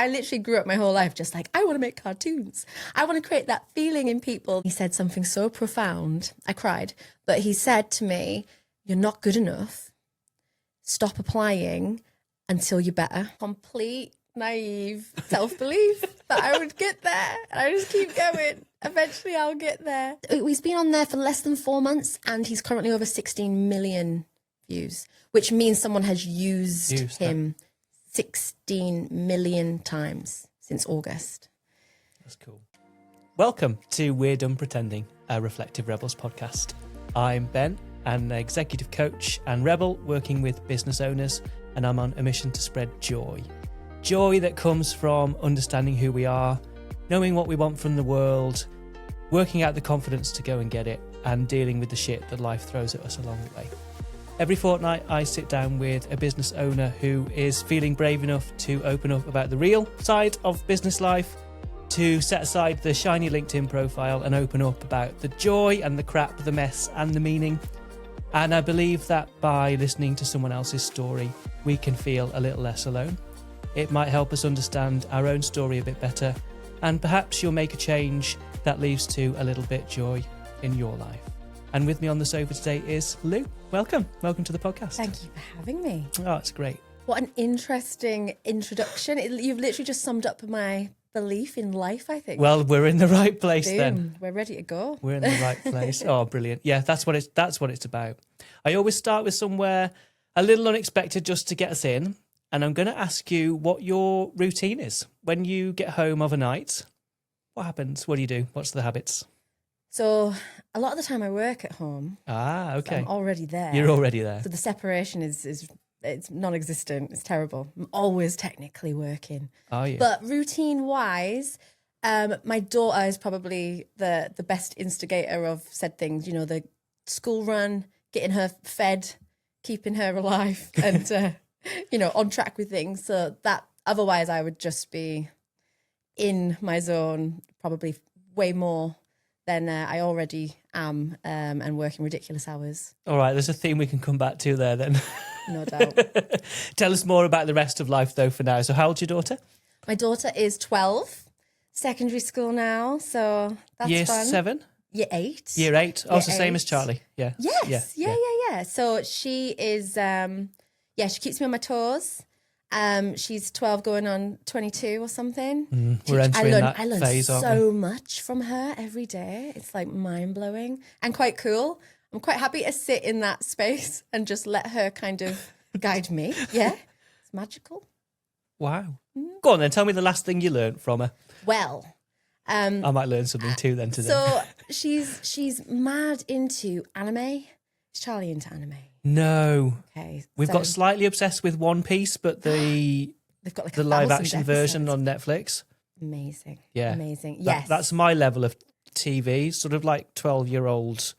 I literally grew up my whole life just like, I want to make cartoons. I want to create that feeling in people. He said something so profound. I cried. But he said to me, you're not good enough. Stop applying until you're better. Complete naive self-belief that I would get there. And I just keep going. Eventually I'll get there. He's been on there for less than 4 months and he's currently over 16 million views, which means someone has used him 16 million times since August. That's cool. Welcome to We're Done Pretending, a Reflective Rebels podcast. I'm Ben, an executive coach and rebel working with business owners, and I'm on a mission to spread joy. Joy that comes from understanding who we are, knowing what we want from the world, working out the confidence to go and get it, and dealing with the shit that life throws at us along the way. Every fortnight, I sit down with a business owner who is feeling brave enough to open up about the real side of business life, to set aside the shiny LinkedIn profile and open up about the joy and the crap, the mess and the meaning. And I believe that by listening to someone else's story, we can feel a little less alone. It might help us understand our own story a bit better, and perhaps you'll make a change that leads to a little bit joy in your life. And with me on the sofa today is Lou. Welcome to the podcast. Thank you for having me. Oh, it's great. What an interesting introduction. You've literally just summed up my belief in life, I think. Well, we're in the right place. Boom. Then. We're ready to go. We're in the right place. Oh, brilliant. Yeah, that's what it's about. I always start with somewhere a little unexpected just to get us in. And I'm going to ask you what your routine is. When you get home of a night, what happens? What do you do? What's the habits? So a lot of the time I work at home. Ah, okay. So I'm already there. You're already there. So the separation is it's non-existent. It's terrible. I'm always technically working. Oh, yeah. But routine-wise, my daughter is probably the best instigator of said things. You know, the school run, getting her fed, keeping her alive, and on track with things. So that otherwise I would just be in my zone, probably way more than I already am, and working ridiculous hours. All right, there's a theme we can come back to there then. No doubt. Tell us more about the rest of life though for now. So how old's your daughter? My daughter is 12, secondary school now, so that's Year fun. 7? Year 8. Year 8? Oh, so same as Charlie. Yeah. Yes. Yeah. So she is, she keeps me on my toes. She's 12 going on 22 or something. We're entering that phase, aren't we? I learn so much from her every day. It's like mind-blowing and quite cool. I'm quite happy to sit in that space and just let her kind of guide me. Yeah, it's magical. Wow. Go on then, tell me the last thing you learned from her. Well, I might learn something too then today. So she's mad into anime. Is Charlie into anime? No. Okay. We've got slightly obsessed with One Piece, but they've got like the live action version on Netflix. Amazing. Yeah. Amazing. Yes. That's my level of TV, sort of like 12-year-olds.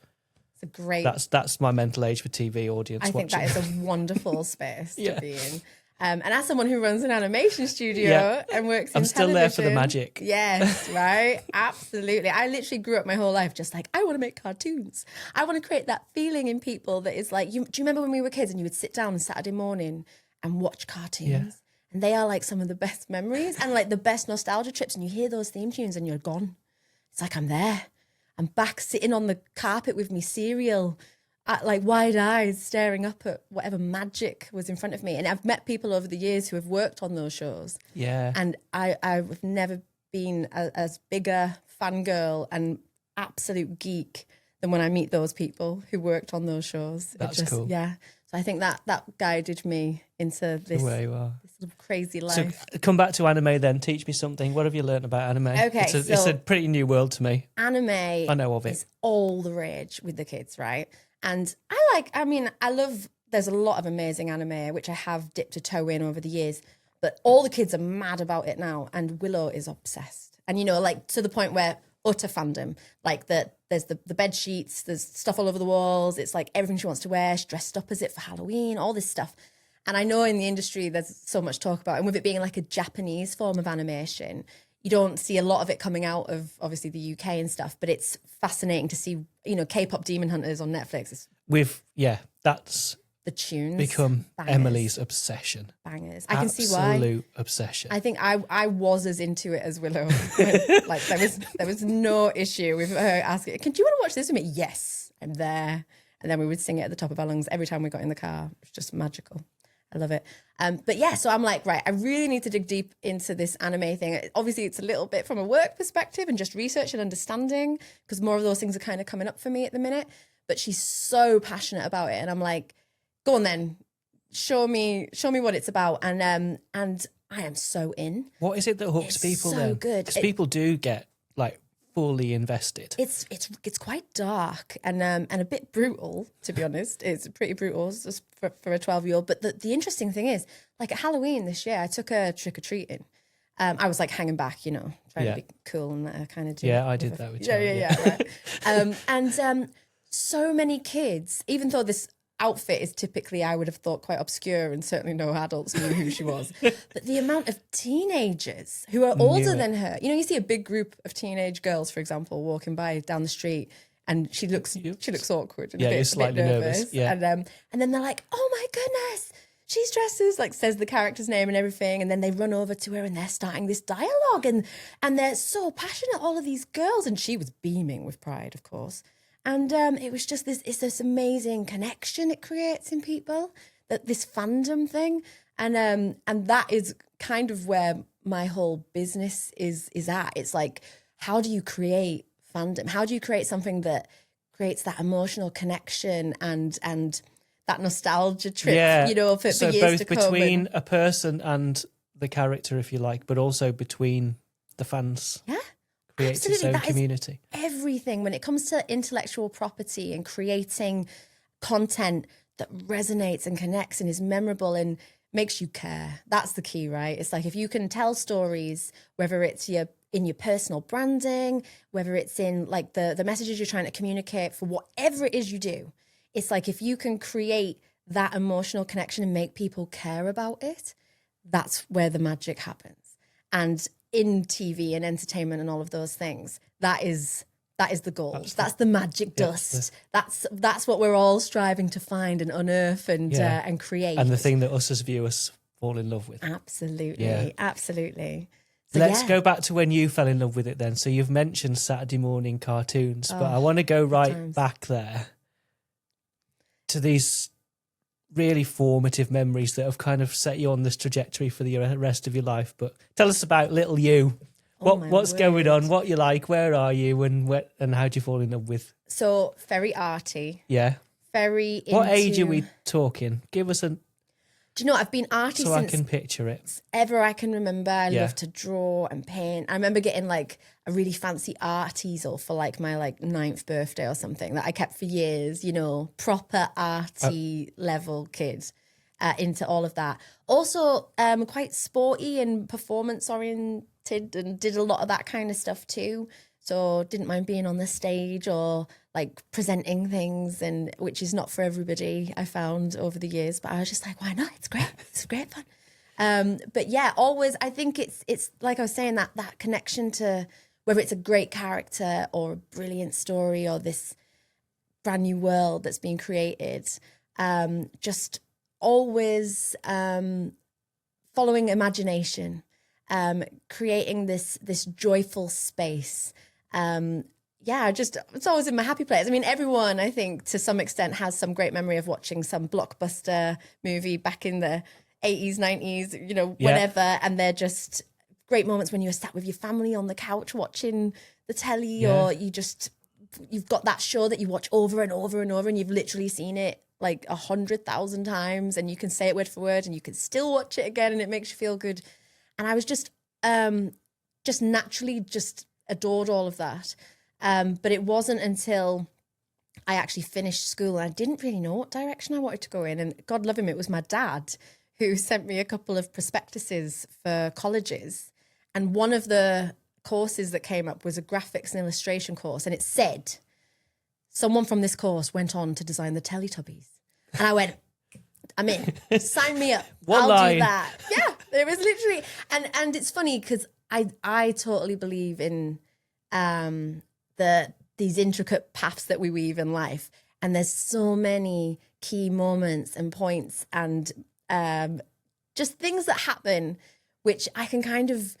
It's a great. That's my mental age for TV audience. I think watching. that is a wonderful space to be in. And as someone who runs an animation studio and works in I'm still there for the magic. Yes, right? Absolutely. I literally grew up my whole life just like, I want to make cartoons. I want to create that feeling in people that is like, do you remember when we were kids and you would sit down on Saturday morning and watch cartoons? Yeah. And they are like some of the best memories and like the best nostalgia trips. And you hear those theme tunes and you're gone. It's like, I'm there. I'm back sitting on the carpet with me cereal, like wide eyes, staring up at whatever magic was in front of me. And I've met people over the years who have worked on those shows. Yeah. And I've never been as big a fangirl and absolute geek than when I meet those people who worked on those shows. That's cool. Yeah. So I think that guided me into this, where you are. This sort of crazy life. So come back to anime then. Teach me something. What have you learned about anime? Okay, it's a pretty new world to me. Anime I know of it. Is all the rage with the kids, right? And I love, there's a lot of amazing anime, which I have dipped a toe in over the years, but all the kids are mad about it now. And Willow is obsessed. And, like to the point where utter fandom, like there's the bed sheets, there's stuff all over the walls. It's like everything she wants to wear. She's dressed up as it for Halloween, all this stuff. And I know in the industry, there's so much talk about it. And with it being like a Japanese form of animation, you don't see a lot of it coming out of obviously the UK and stuff, but it's fascinating to see, K-pop Demon Hunters on Netflix. That's the tunes become bangers. Emily's obsession. Bangers. I can see why. Absolute obsession. I think I was as into it as Willow. Like there was no issue with her asking, do you want to watch this with me? Yes, I'm there. And then we would sing it at the top of our lungs every time we got in the car. It was just magical. I love it. But yeah, so I'm like, right, I really need to dig deep into this anime thing. Obviously, it's a little bit from a work perspective and just research and understanding, because more of those things are kind of coming up for me at the minute. But she's so passionate about it. And I'm like, go on then, show me what it's about. And I am so in. What is it that hooks people then? So good. Because people do get like fully invested. It's quite dark and a bit brutal, to be honest. It's pretty brutal just for a 12-year-old. But the interesting thing is, like at Halloween this year, I took her trick-or-treating. I was like hanging back, trying to be cool and that kind of do. Yeah, I did that with you. Yeah, right. And so many kids, even though this outfit is typically, I would have thought, quite obscure and certainly no adults knew who she was. But the amount of teenagers who are older than her, you see a big group of teenage girls, for example, walking by down the street, and she looks awkward and a bit nervous. Yeah. And then they're like, oh my goodness, she's dressed as, like, says the character's name and everything, and then they run over to her and they're starting this dialogue, and they're so passionate, all of these girls, and she was beaming with pride, of course. And it was just this amazing connection it creates in people, that this fandom thing. And that is kind of where my whole business is at. It's like, how do you create fandom? How do you create something that creates that emotional connection and that nostalgia trip, for years to come? So both between a person and the character, if you like, but also between the fans. Yeah. Creates its own community. Everything when it comes to intellectual property and creating content that resonates and connects and is memorable and makes you care. That's the key, right? It's like if you can tell stories, whether it's in your personal branding, whether it's in like the messages you're trying to communicate for whatever it is you do, it's like if you can create that emotional connection and make people care about it, that's where the magic happens. And in TV and entertainment and all of those things, that is the gold. That's the magic dust. That's what we're all striving to find and unearth and create. And the thing that us as viewers fall in love with. Absolutely, absolutely. So, Let's go back to when you fell in love with it then. So you've mentioned Saturday morning cartoons, but I want to go right back there to these really formative memories that have kind of set you on this trajectory for the rest of your life. But tell us about little you. What's going on? What you like? Where are you? And how do you fall in love with? So very arty. Yeah. Very. What age are we talking? Give us a. Do you know, I've been arty so since I can picture it. Ever I can remember. I love to draw and paint. I remember getting like a really fancy art easel for like my 9th birthday or something that I kept for years, proper arty level kid into all of that. Also quite sporty and performance oriented and did a lot of that kind of stuff too. So didn't mind being on the stage or like presenting things, and which is not for everybody, I found over the years. But I was just like, why not? It's great. It's great fun. But yeah, always I think it's like I was saying, that connection to whether it's a great character or a brilliant story or this brand new world that's being created. Just always following imagination, creating this joyful space. It's always in my happy place. I mean, everyone, I think, to some extent has some great memory of watching some blockbuster movie back in the 80s, 90s, whenever. And they're just great moments when you're sat with your family on the couch watching the telly, or you've got that show that you watch over and over and over, and you've literally seen it like 100,000 times, and you can say it word for word, and you can still watch it again, and it makes you feel good. And I was just naturally just adored all of that. But it wasn't until I actually finished school and I didn't really know what direction I wanted to go in. And God love him, it was my dad who sent me a couple of prospectuses for colleges. And one of the courses that came up was a graphics and illustration course. And it said, someone from this course went on to design the Teletubbies. And I went, I'm in. Sign me up. I'll do that. Yeah, it was literally. And it's funny because I totally believe in these intricate paths that we weave in life. And there's so many key moments and points and just things that happen, which I can kind of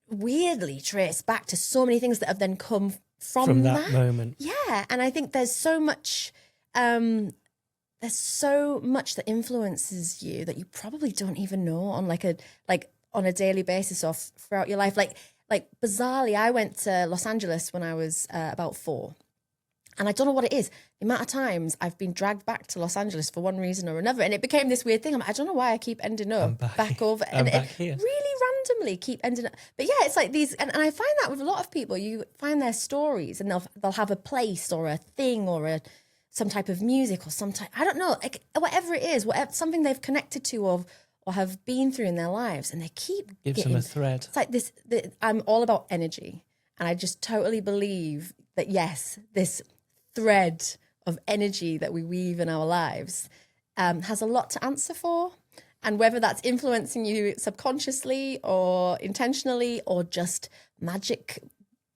weirdly trace back to so many things that have then come from that moment. Yeah, and I think there's so much that influences you that you probably don't even know on on a daily basis or throughout your life. Like bizarrely, I went to Los Angeles when I was about 4. And I don't know what it is. The amount of times I've been dragged back to Los Angeles for one reason or another. And it became this weird thing. I don't know why I keep ending up back over. I'm and back it here. really randomly keep ending up. But yeah, it's like these, and I find that with a lot of people, you find their stories and they'll have a place or a thing or some type of music or some type, I don't know, like whatever it is, something they've connected to or have been through in their lives, and they keep gives them a thread. It's like this, I'm all about energy, and I just totally believe that yes, this thread of energy that we weave in our lives has a lot to answer for, and whether that's influencing you subconsciously or intentionally or just magic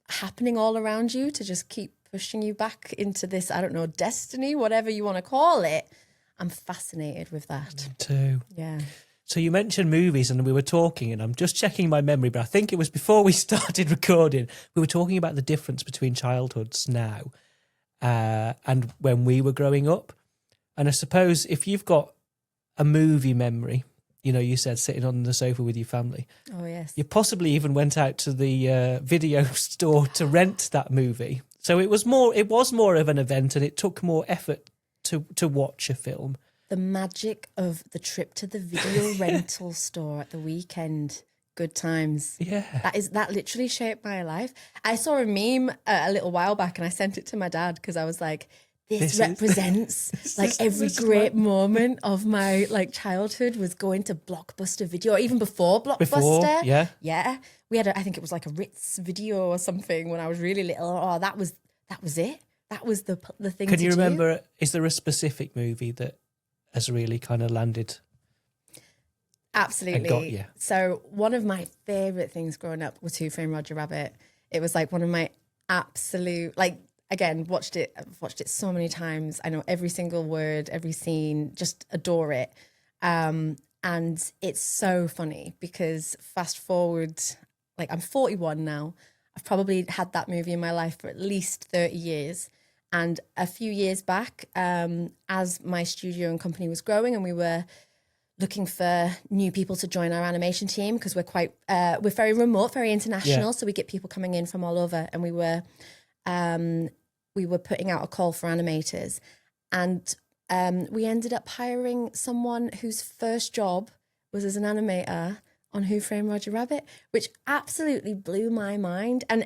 happening all around you to just keep pushing you back into this, I don't know, destiny, whatever you want to call it. I'm fascinated with that. Me too. Yeah. So you mentioned movies and we were talking, and I'm just checking my memory, but I think it was before we started recording, we were talking about the difference between childhoods now and when we were growing up. And I suppose if you've got a movie memory, you said sitting on the sofa with your family. Oh, yes. You possibly even went out to the video store to rent that movie. So it was more of an event, and it took more effort to watch a film. The magic of the trip to the video rental store at the weekend. Good times. Yeah. That literally shaped my life. I saw a meme a little while back and I sent it to my dad because I was like, this represents every great moment of my childhood was going to Blockbuster Video, or even before Blockbuster. Yeah. We had I think it was like a Ritz Video or something when I was really little. Oh, that was it. That was the thing. Can you remember, is there a specific movie that has really kind of landed? Absolutely. And got you? So one of my favourite things growing up was Who Framed Roger Rabbit. It was one of my absolute, again, I've watched it so many times. I know every single word, every scene, just adore it. And it's so funny because fast forward, I'm 41 now. I've probably had that movie in my life for at least 30 years. And a few years back, as my studio and company was growing and we were looking for new people to join our animation team, because we're very remote, very international. So we get people coming in from all over, and we were putting out a call for animators, and we ended up hiring someone whose first job was as an animator on Who Framed Roger Rabbit, which absolutely blew my mind. And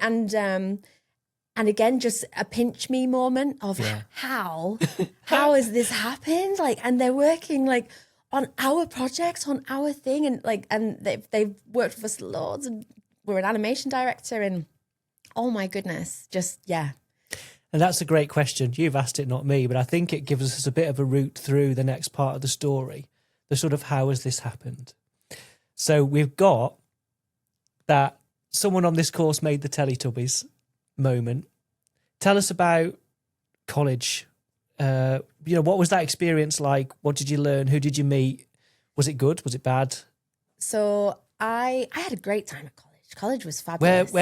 again, just a pinch me moment of how has this happened? And they're working on our projects, on our thing, and they've worked with us loads, and we're an animation director, and oh my goodness, just yeah. And that's a great question. You've asked it, not me, but I think it gives us a bit of a route through the next part of the story, the sort of how has this happened. So we've got that someone on this course made the Teletubbies moment. Tell us about college. What was that experience like? What did you learn? Who did you meet? Was it good? Was it bad? So I had a great time at college. College was fabulous.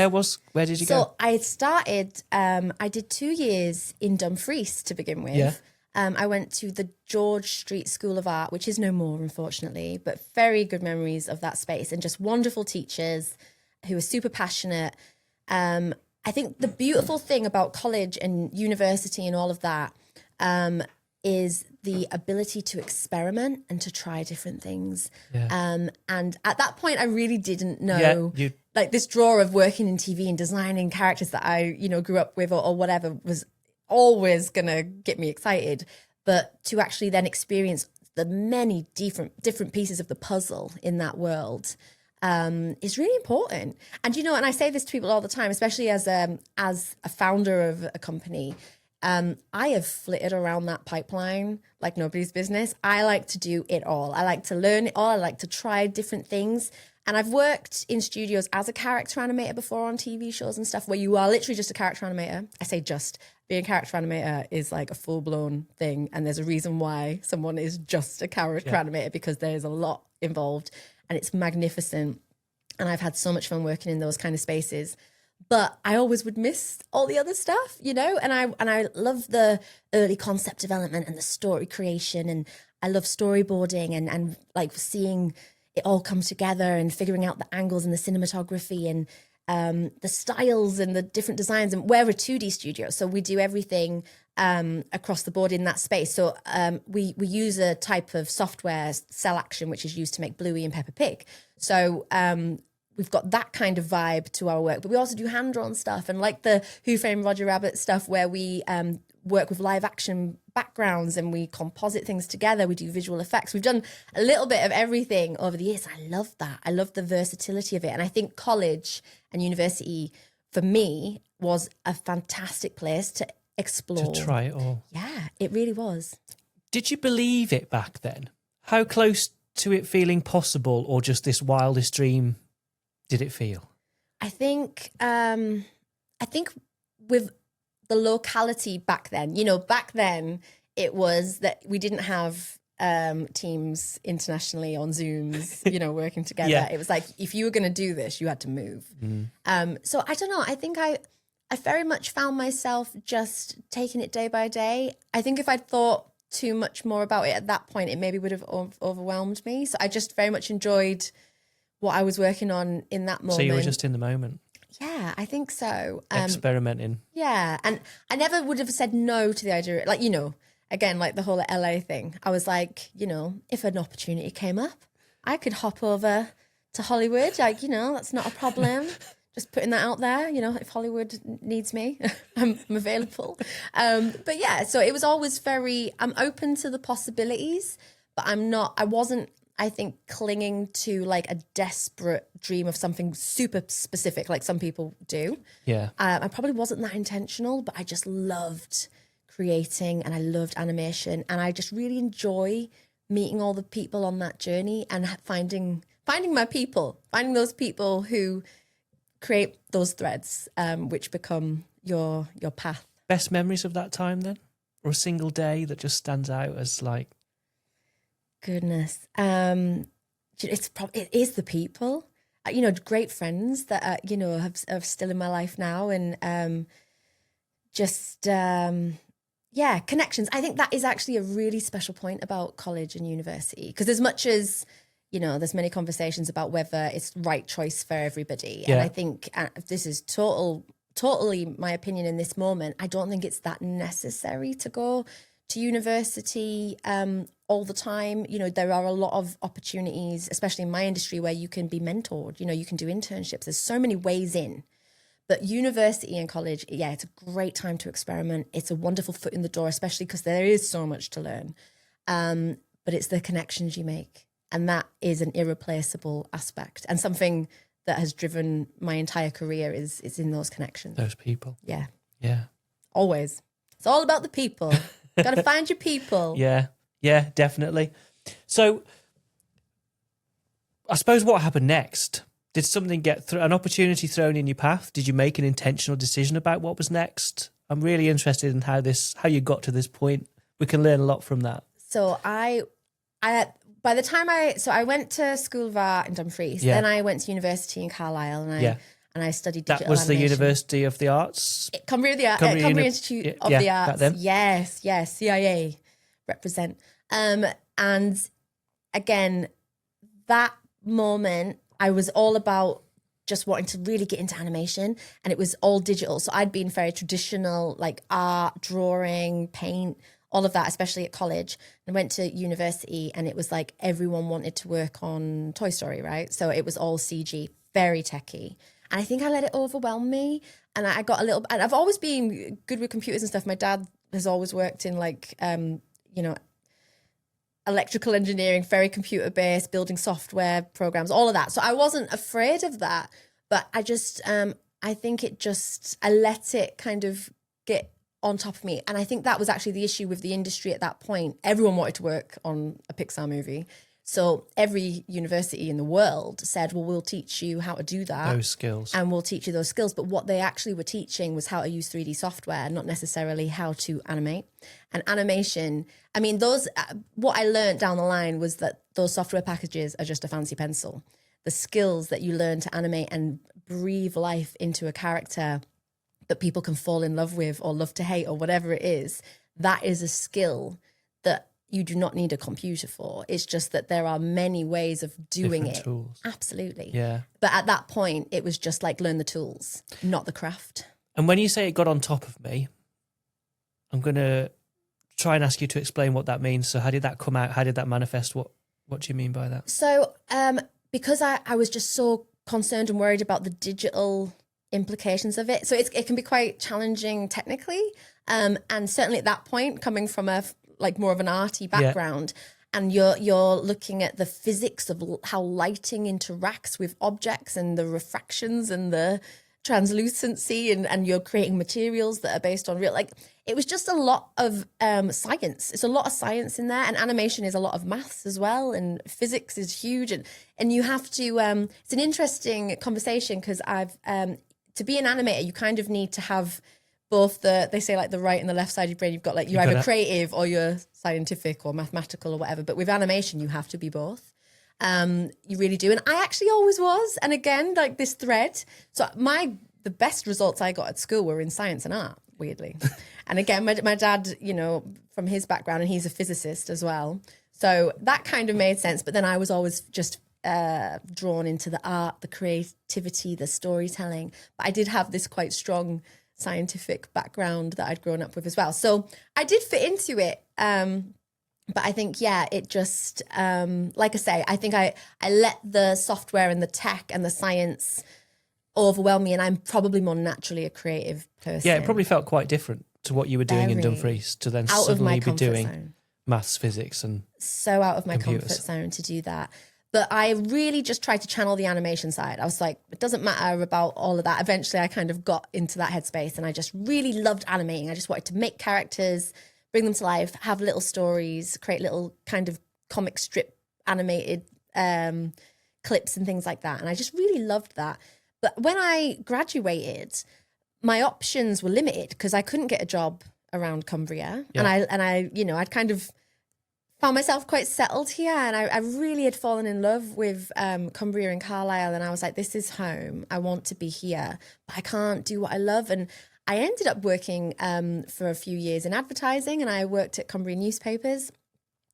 Where did you go? So I started, I did 2 years in Dumfries to begin with. Yeah. I went to the George Street School of Art, which is no more, unfortunately, but very good memories of that space and just wonderful teachers who were super passionate. I think the beautiful thing about college and university and all of that is the ability to experiment and to try different things. Yeah. And at that point, I really didn't know, this draw of working in TV and designing characters that I, grew up with or whatever was always going to get me excited. But to actually then experience the many different pieces of the puzzle in that world is really important. And, and I say this to people all the time, especially as a founder of a company, I have flitted around that pipeline like nobody's business. I like to do it all. I like to learn it all. I like to try different things. And I've worked in studios as a character animator before on TV shows and stuff where you are literally just a character animator. I say just. Being a character animator is like a full-blown thing, and there's a reason why someone is just a character animator, because there's a lot involved and it's magnificent. And I've had so much fun working in those kind of spaces. But I always would miss all the other stuff, you know? And I love the early concept development and the story creation, and I love storyboarding and like seeing it all come together and figuring out the angles and the cinematography and the styles and the different designs. And we're a 2D studio, so we do everything across the board in that space. So we use a type of software, Cell Action, which is used to make Bluey and Peppa Pig. So we've got that kind of vibe to our work, but we also do hand-drawn stuff and like the Who Framed Roger Rabbit stuff where we work with live action backgrounds and we composite things together. We do visual effects. We've done a little bit of everything over the years. I love that. I love the versatility of it. And I think college and university for me was a fantastic place to explore. To try it all. Yeah, it really was. Did you believe it back then? How close to it feeling possible, or just this wildest dream did it feel? I think with the locality back then, back then it was that we didn't have teams internationally on Zooms, working together. Yeah. It was like, if you were going to do this, you had to move. So I don't know. I think I very much found myself just taking it day by day. I think if I'd thought too much more about it at that point, it maybe would have overwhelmed me. So I just very much enjoyed what I was working on in that moment. So you were just in the moment. Yeah, I think so. Experimenting. Yeah, and I never would have said no to the idea. Like, again, like the whole LA thing. I was like, if an opportunity came up, I could hop over to Hollywood. Like, that's not a problem. Just putting that out there, if Hollywood needs me, I'm available. But yeah, so it was always I'm open to the possibilities, but I wasn't, I think, clinging to like a desperate dream of something super specific like some people do. Yeah. I probably wasn't that intentional, but I just loved creating and I loved animation, and I just really enjoy meeting all the people on that journey and finding my people, finding those people who create those threads, which become your path. Best memories of that time then? Or a single day that just stands out as like... Goodness. It is the people, great friends that, are still in my life now, and connections. I think that is actually a really special point about college and university, because as much as, there's many conversations about whether it's the right choice for everybody. Yeah. And I think this is totally my opinion in this moment. I don't think it's that necessary to go to university all the time. There are a lot of opportunities, especially in my industry, where you can be mentored, you can do internships. There's so many ways in. But university and college, yeah, it's a great time to experiment. It's a wonderful foot in the door, especially because there is so much to learn. But it's the connections you make. And that is an irreplaceable aspect. And something that has driven my entire career is in those connections. Those people. Yeah. Yeah. Always. It's all about the people. Got to find your people. Yeah. Yeah, definitely. So I suppose what happened next? Did something an opportunity thrown in your path? Did you make an intentional decision about what was next? I'm really interested in how you got to this point. We can learn a lot from that. So I went to School of Art in Dumfries. Yeah. Then I went to university in Carlisle, and I studied digital That was animation. the University of the Arts? Cumbria Institute of the Arts. Yes, CIA represent. And again, that moment, I was all about just wanting to really get into animation, and it was all digital. So I'd been very traditional, like art, drawing, paint, all of that, especially at college. I went to university, and it was like everyone wanted to work on Toy Story, right? So it was all CG, very techie. And I think I let it overwhelm me. And I got and I've always been good with computers and stuff. My dad has always worked in like, electrical engineering, very computer based, building software programs, all of that. So I wasn't afraid of that, but I just, I think I let it kind of get on top of me. And I think that was actually the issue with the industry at that point. Everyone wanted to work on a Pixar movie. So every university in the world said, well, we'll teach you how to do that. Those skills. And we'll teach you those skills. But what they actually were teaching was how to use 3D software, not necessarily how to animate. And animation, I mean, what I learned down the line was that those software packages are just a fancy pencil. The skills that you learn to animate and breathe life into a character that people can fall in love with or love to hate or whatever it is, that is a skill that you do not need a computer for. It's just that there are many ways of doing Different it. tools. Absolutely. Yeah. But at that point, it was just like learn the tools, not the craft. And when you say it got on top of me, I'm going to try and ask you to explain what that means. So how did that come out? How did that manifest? What do you mean by that? So because I was just so concerned and worried about the digital implications of it. So it can be quite challenging technically. And certainly at that point, coming from more of an arty background, and you're looking at the physics of how lighting interacts with objects and the refractions and the translucency, and you're creating materials that are based on real, it was just a lot of science. It's a lot of science in there, and animation is a lot of maths as well, and physics is huge, and you have to it's an interesting conversation because to be an animator, you kind of need to have both they say the right and the left side of your brain. You've got you're either creative or you're scientific or mathematical or whatever. But with animation, you have to be both. You really do. And I actually always was. And again, this thread. So the best results I got at school were in science and art, weirdly. And again, my dad, from his background, and he's a physicist as well. So that kind of made sense. But then I was always just drawn into the art, the creativity, the storytelling. But I did have this quite strong scientific background that I'd grown up with as well. So I did fit into it. But I think, it just, like I say, I think I let the software and the tech and the science overwhelm me, and I'm probably more naturally a creative person. Yeah, it probably felt quite different to what you were doing in Dumfries to then suddenly be doing maths, physics and so out of my computers. comfort zone to do that. But I really just tried to channel the animation side. I was like, it doesn't matter about all of that. Eventually, I kind of got into that headspace, and I just really loved animating. I just wanted to make characters, bring them to life, have little stories, create little kind of comic strip animated clips and things like that. And I just really loved that. But when I graduated, my options were limited because I couldn't get a job around Cumbria. Yeah. And I I'd kind of found myself quite settled here, and I really had fallen in love with Cumbria and Carlisle, and I was like, this is home. I want to be here, but I can't do what I love. And I ended up working for a few years in advertising, and I worked at Cumbria newspapers,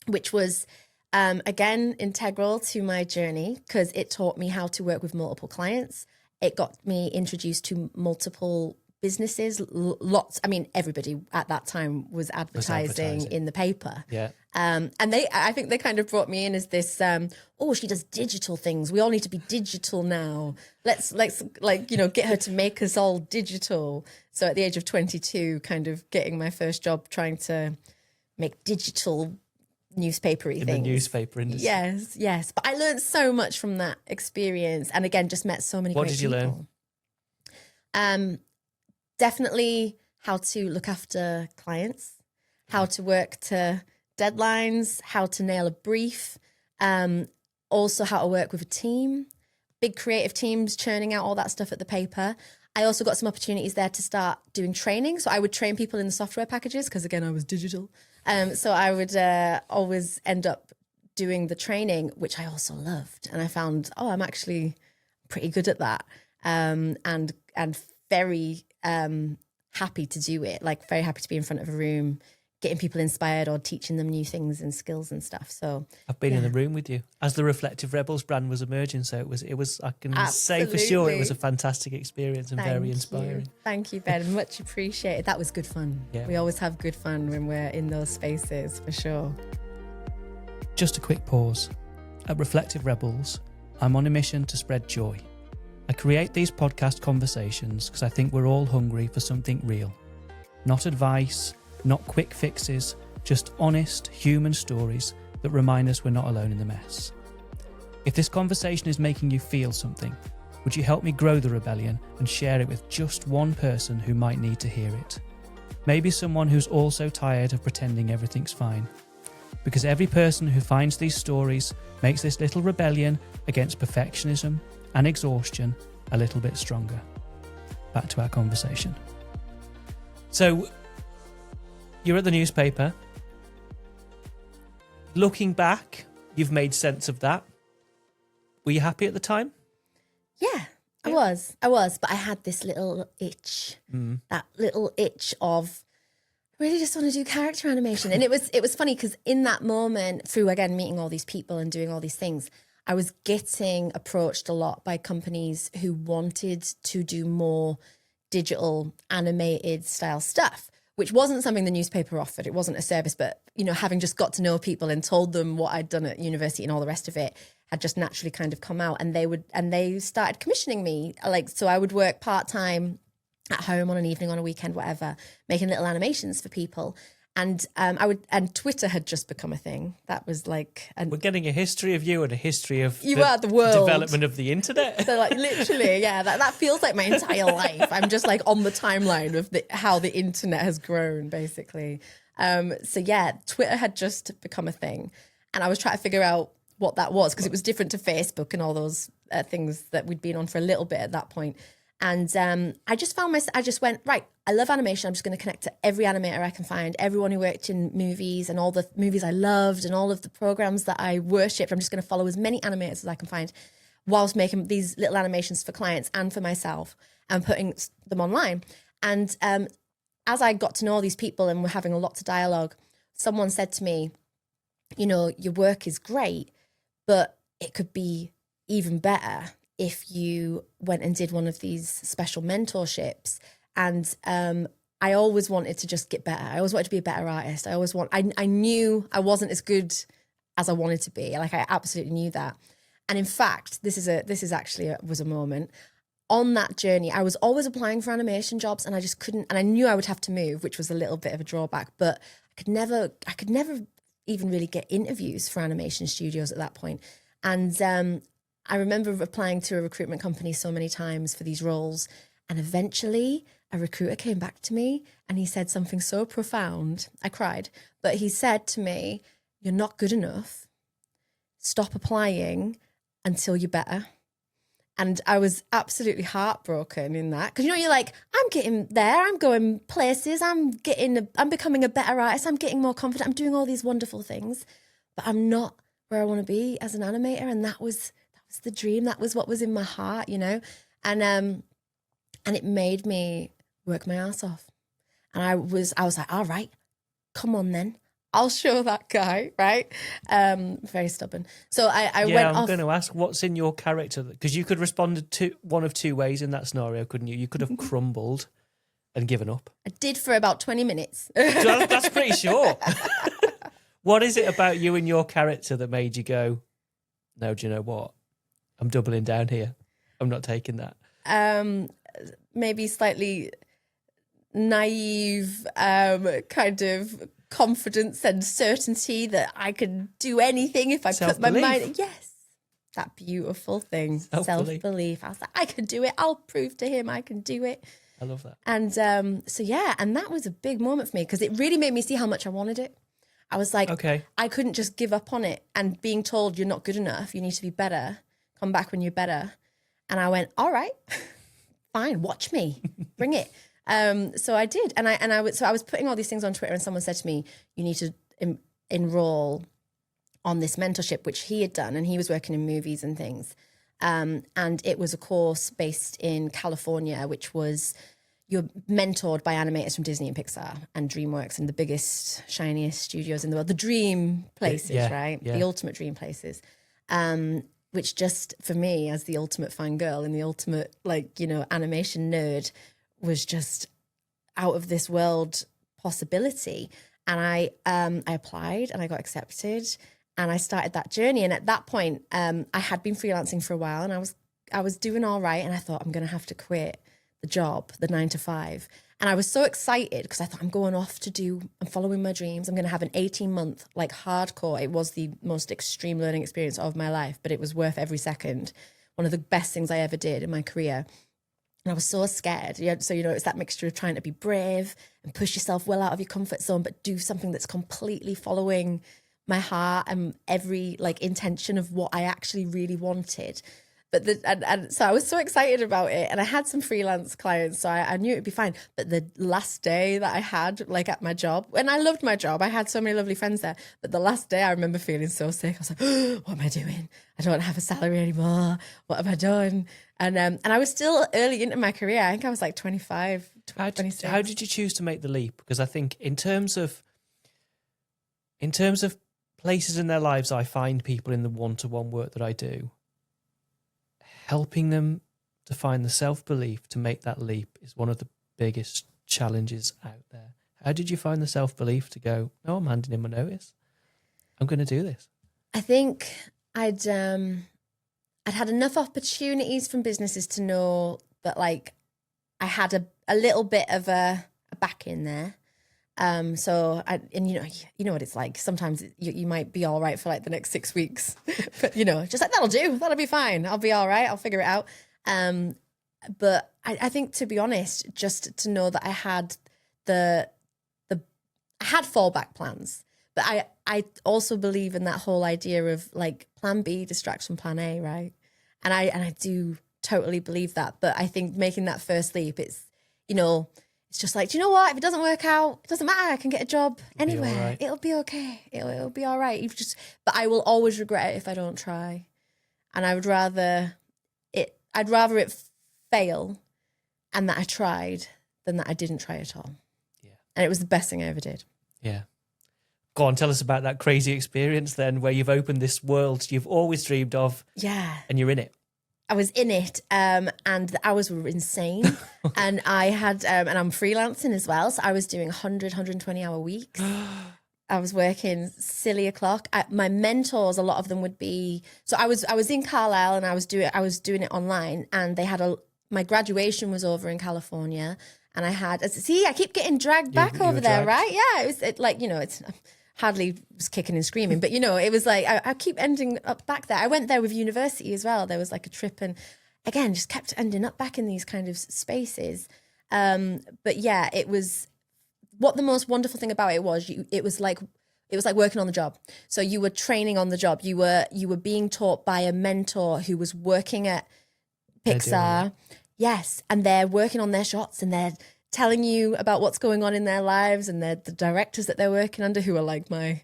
which was, again, integral to my journey because it taught me how to work with multiple clients. It got me introduced to multiple businesses, lots. I mean, everybody at that time was advertising in the paper. Yeah. And I think they kind of brought me in as this, she does digital things. We all need to be digital now. Let's get her to make us all digital. So at the age of 22, kind of getting my first job trying to make digital newspapery things. In the newspaper industry. Yes. But I learned so much from that experience. And again, just met so many great people. What did you learn? Definitely how to look after clients, how to work to deadlines, how to nail a brief, also how to work with a team, big creative teams churning out all that stuff at the paper. I also got some opportunities there to start doing training. So I would train people in the software packages because, again, I was digital. So I would always end up doing the training, which I also loved. And I found, I'm actually pretty good at that, and very happy to do it, very happy to be in front of a room, getting people inspired or teaching them new things and skills and stuff. So I've been in the room with you as the Reflective Rebels brand was emerging. So it was I can say for sure it was a fantastic experience and very inspiring. Thank you, Ben. Much appreciated. That was good fun. Yeah. We always have good fun when we're in those spaces, for sure. Just a quick pause. At Reflective Rebels, I'm on a mission to spread joy. I create these podcast conversations because I think we're all hungry for something real. Not advice, not quick fixes, just honest human stories that remind us we're not alone in the mess. If this conversation is making you feel something, would you help me grow the rebellion and share it with just one person who might need to hear it? Maybe someone who's also tired of pretending everything's fine. because every person who finds these stories makes this little rebellion against perfectionism and exhaustion a little bit stronger. Back to our conversation. So, you're at the newspaper. Looking back, you've made sense of that. Were you happy at the time? Yeah, I was, but I had this little itch, that little itch of really just want to do character animation. And it was funny because in that moment, through again meeting all these people and doing all these things, I was getting approached a lot by companies who wanted to do more digital animated style stuff, which wasn't something the newspaper offered. It wasn't a service, but having just got to know people and told them what I'd done at university and all the rest of it had just naturally kind of come out, and they started commissioning me. So I would work part-time at home on an evening, on a weekend, whatever, making little animations for people. And and Twitter had just become a thing. That was like... We're getting a history of you and a history of the world. Development of the internet. So literally, yeah, that feels like my entire life. I'm just on the timeline of how the internet has grown, basically. So yeah, Twitter had just become a thing. And I was trying to figure out what that was, because it was different to Facebook and all those things that we'd been on for a little bit at that point. And I just went, right, I love animation. I'm just going to connect to every animator I can find, everyone who worked in movies and all the movies I loved and all of the programs that I worshipped. I'm just going to follow as many animators as I can find whilst making these little animations for clients and for myself and putting them online. And as I got to know all these people and we're having a lot of dialogue, someone said to me, your work is great, but it could be even better if you went and did one of these special mentorships. And I always wanted to just get better. I always wanted to be a better artist. I knew I wasn't as good as I wanted to be. I absolutely knew that. And in fact, this is actually was a moment on that journey. I was always applying for animation jobs and I just couldn't, and I knew I would have to move, which was a little bit of a drawback, but I could never even really get interviews for animation studios at that point. And I remember applying to a recruitment company so many times for these roles. And eventually a recruiter came back to me and he said something so profound. I cried, but he said to me, "You're not good enough. Stop applying until you're better." And I was absolutely heartbroken in that. Because, you're like, I'm getting there. I'm going places. I'm becoming a better artist. I'm getting more confident. I'm doing all these wonderful things. But I'm not where I want to be as an animator. And that was the dream. That was what was in my heart, And it made me work my ass off. And I was like, all right, come on then. I'll show that guy, right? Very stubborn. So I went off. I'm going to ask, what's in your character? Because you could respond to one of two ways in that scenario, couldn't you? You could have crumbled and given up. I did for about 20 minutes. That's pretty short. What is it about you and your character that made you go, no, do you know what? I'm doubling down here. I'm not taking that. Maybe slightly naive, kind of confidence and certainty that I could do anything if I put my mind. Yes, that beautiful thing, self-belief. I was like, I can do it. I'll prove to him I can do it. I love that. And and that was a big moment for me because it really made me see how much I wanted it. I was like, okay, I couldn't just give up on it. And being told you're not good enough, you need to be better. Come back when you're better. And I went, all right, fine, watch me, bring it. So I did, and I was putting all these things on Twitter, and someone said to me, "You need to enroll on this mentorship," which he had done, and he was working in movies and things. And it was a course based in California, which was you're mentored by animators from Disney and Pixar and DreamWorks and the biggest, shiniest studios in the world, the dream places, right? Yeah. The ultimate dream places. Which just for me, as the ultimate fangirl and the ultimate animation nerd, was just out of this world possibility. And I applied and I got accepted and I started that journey. And at that point, I had been freelancing for a while and I was doing all right. And I thought, I'm going to have to quit the job, the 9 to 5. And I was so excited because I thought, I'm following my dreams. I'm going to have an 18-month, hardcore. It was the most extreme learning experience of my life, but it was worth every second. One of the best things I ever did in my career. And I was so scared. So, it's that mixture of trying to be brave and push yourself well out of your comfort zone, but do something that's completely following my heart and every like intention of what I actually really wanted. But and so I was so excited about it, and I had some freelance clients, so I knew it'd be fine. But the last day that I had like at my job, and I loved my job, I had so many lovely friends there. But the last day, I remember feeling so sick. I was like, oh, "What am I doing? I don't have a salary anymore. What have I done?" And I was still early into my career. I think I was like 25, 26. How did you choose to make the leap? Because I think in terms of places in their lives, I find people in the one-to-one work that I do, helping them to find the self-belief to make that leap is one of the biggest challenges out there. How did you find the self-belief to go, no, I'm handing in my notice. I'm going to do this? I think I'd had enough opportunities from businesses to know that like I had a little bit of a back in there. So you know what it's like. Sometimes you might be all right for like the next 6 weeks, but just like that'll do. That'll be fine. I'll be all right. I'll figure it out. But I think, to be honest, just to know that I had I had fallback plans, but I also believe in that whole idea of like plan B distracts from plan A, right? And I do totally believe that. But I think making that first leap, it's just like, do you know what? If it doesn't work out, it doesn't matter. I can get a job anywhere. It'll be okay. It'll be all right. But I will always regret it if I don't try. And I'd rather it fail and that I tried than that I didn't try at all. Yeah. And it was the best thing I ever did. Yeah. Go on, tell us about that crazy experience then, where you've opened this world you've always dreamed of. Yeah. And you're in it. I was in it, and the hours were insane. And I had, and I'm freelancing as well. So I was doing 120 hour weeks. I was working silly o'clock. My mentors, a lot of them would be, so I was in Carlisle, and I was doing it online, and they had my graduation was over in California, and I keep getting dragged back over there, right? Yeah. It's hardly was kicking and screaming, but it was like I keep ending up back there. I went there with university as well. There was like a trip, and again just kept ending up back in these kind of spaces. But yeah, it was what the most wonderful thing about it was. It was like working on the job. So you were training on the job. You were being taught by a mentor who was working at Pixar. Yes, and they're working on their shots, and they're telling you about what's going on in their lives, and the directors that they're working under who are like my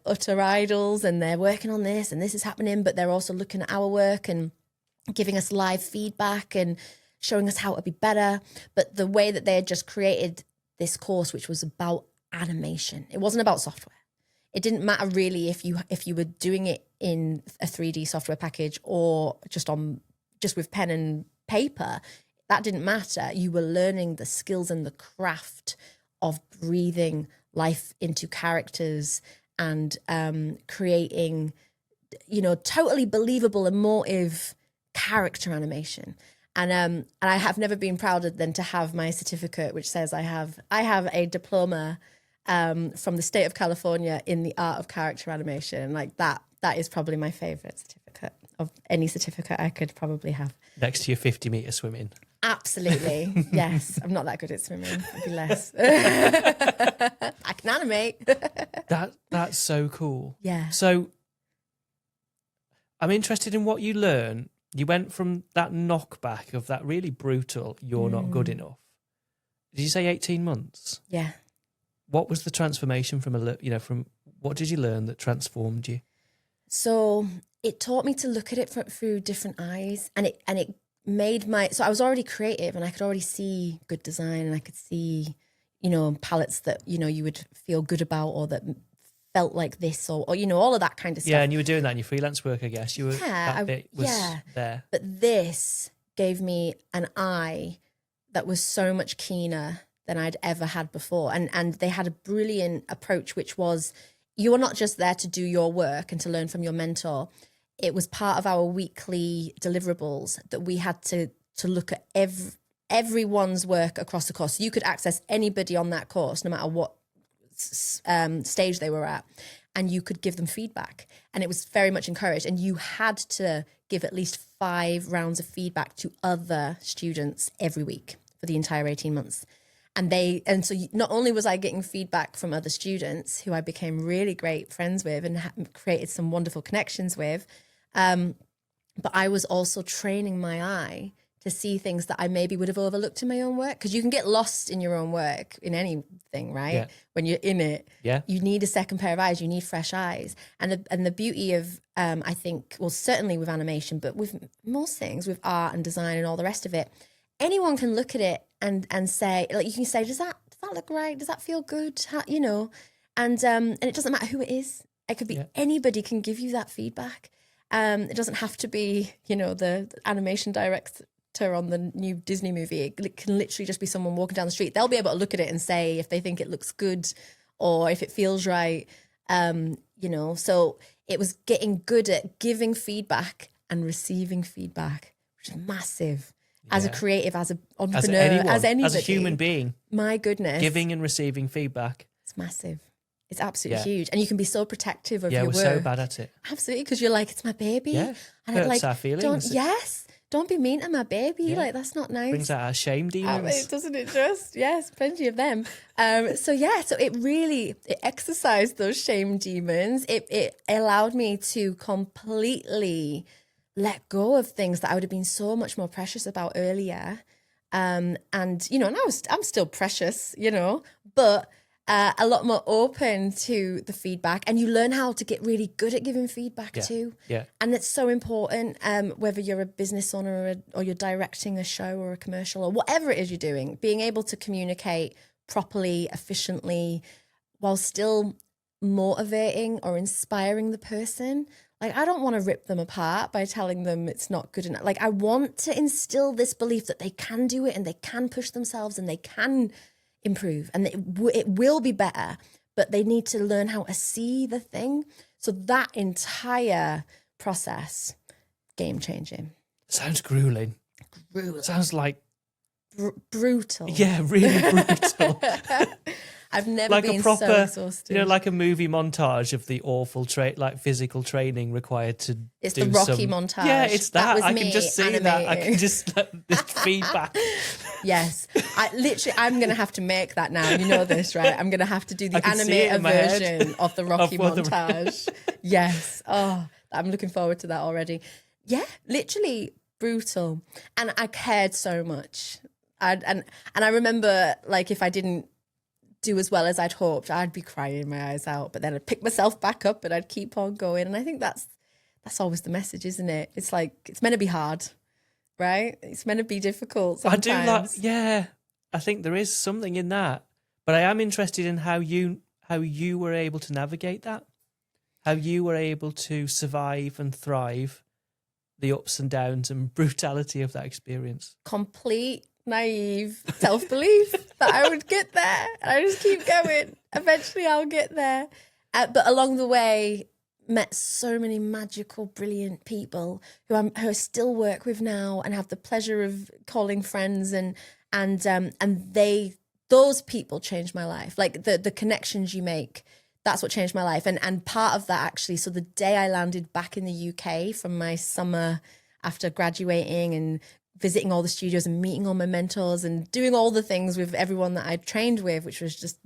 utter idols, and they're working on this and this is happening, but they're also looking at our work and giving us live feedback and showing us how to be better. But the way that they had just created this course, which was about animation, it wasn't about software. It didn't matter really if you were doing it in a 3D software package or just with pen and paper. That didn't matter. You were learning the skills and the craft of breathing life into characters and creating, totally believable, emotive character animation. And I have never been prouder than to have my certificate, which says I have a diploma from the state of California in the art of character animation. Like that is probably my favorite certificate of any certificate I could probably have. Next to your 50-meter swimming. Absolutely. Yes. I'm not that good at swimming. Maybe less. I can animate. That's so cool. Yeah. So I'm interested in what you learn. You went from that knockback of that really brutal, you're not good enough. Did you say 18 months? Yeah. What was the transformation from what did you learn that transformed you? So it taught me to look at it through different eyes, and it made so I was already creative, and I could already see good design, and I could see, palettes that, you would feel good about, or that felt like this, or all of that kind of stuff. Yeah, and you were doing that in your freelance work, I guess. That bit was there. But this gave me an eye that was so much keener than I'd ever had before. And they had a brilliant approach, which was, you are not just there to do your work and to learn from your mentor. It was part of our weekly deliverables that we had to look at everyone's work across the course. You could access anybody on that course, no matter what stage they were at, and you could give them feedback. And it was very much encouraged. And you had to give at least 5 rounds of feedback to other students every week for the entire 18 months. And so not only was I getting feedback from other students who I became really great friends with and created some wonderful connections with, but I was also training my eye to see things that I maybe would have overlooked in my own work. Because you can get lost in your own work in anything, right? Yeah. When you're in it, Yeah. you need a second pair of eyes. You need fresh eyes. And the beauty of, I think, well, certainly with animation, but with most things, with art and design and all the rest of it, anyone can look at it and say, like, you can say, does that look right? Does that feel good? How, you know, and it doesn't matter who it is. It could be anybody can give you that feedback. It doesn't have to be, you know, the animation director on the new Disney movie. It can literally just be someone walking down the street. They'll be able to look at it and say if they think it looks good or if it feels right. You know, so it was getting good at giving feedback and receiving feedback, which is massive. As a creative, as an entrepreneur, as anybody. As a human being. My goodness. Giving and receiving feedback. It's massive. It's absolutely huge. And you can be so protective of your work. Yeah, we're so bad at it. Absolutely, because you're like, it's my baby. Yeah, and hurts our feelings. Don't be mean to my baby. Yeah. Like, that's not nice. Brings out our shame demons. Doesn't it just? Yes, plenty of them. So it exercised those shame demons. It allowed me to completely let go of things that I would have been so much more precious about earlier. And, you know, and I'm still precious, you know, but a lot more open to the feedback, and you learn how to get really good at giving feedback too. Yeah. And it's so important, whether you're a business owner or you're directing a show or a commercial or whatever it is you're doing, being able to communicate properly, efficiently, while still motivating or inspiring the person. Like, I don't want to rip them apart by telling them it's not good enough. Like, I want to instill this belief that they can do it and they can push themselves and they can improve and it will be better, but they need to learn how to see the thing. So that entire process, game changing. Sounds grueling. Sounds like brutal. Yeah, really brutal. I've never like been a proper, so exhausted. you know, like a movie montage of the awful physical training required to it's do the Rocky montage. Yeah, it's that. Was I me can just see animating. that. I can just this feedback. Yes, I'm going to have to make that now. You know this, right? I'm going to have to do the animated version of the Rocky montage. Yes. Oh, I'm looking forward to that already. Yeah, literally brutal. And I cared so much. And I remember, like, if I didn't do as well as I'd hoped, I'd be crying my eyes out, but then I'd pick myself back up and I'd keep on going. And I think that's always the message, isn't it? It's like, it's meant to be hard, right? It's meant to be difficult sometimes. I do like, yeah, I think there is something in that, but I am interested in how you were able to navigate that, how you were able to survive and thrive the ups and downs and brutality of that experience. Complete naive self-belief that I would get there. I just keep going. Eventually I'll get there. But along the way, met so many magical, brilliant people who I still work with now and have the pleasure of calling friends, and those people changed my life. Like the connections you make, that's what changed my life. And part of that, actually, so the day I landed back in the UK from my summer after graduating and visiting all the studios and meeting all my mentors and doing all the things with everyone that I trained with, which was just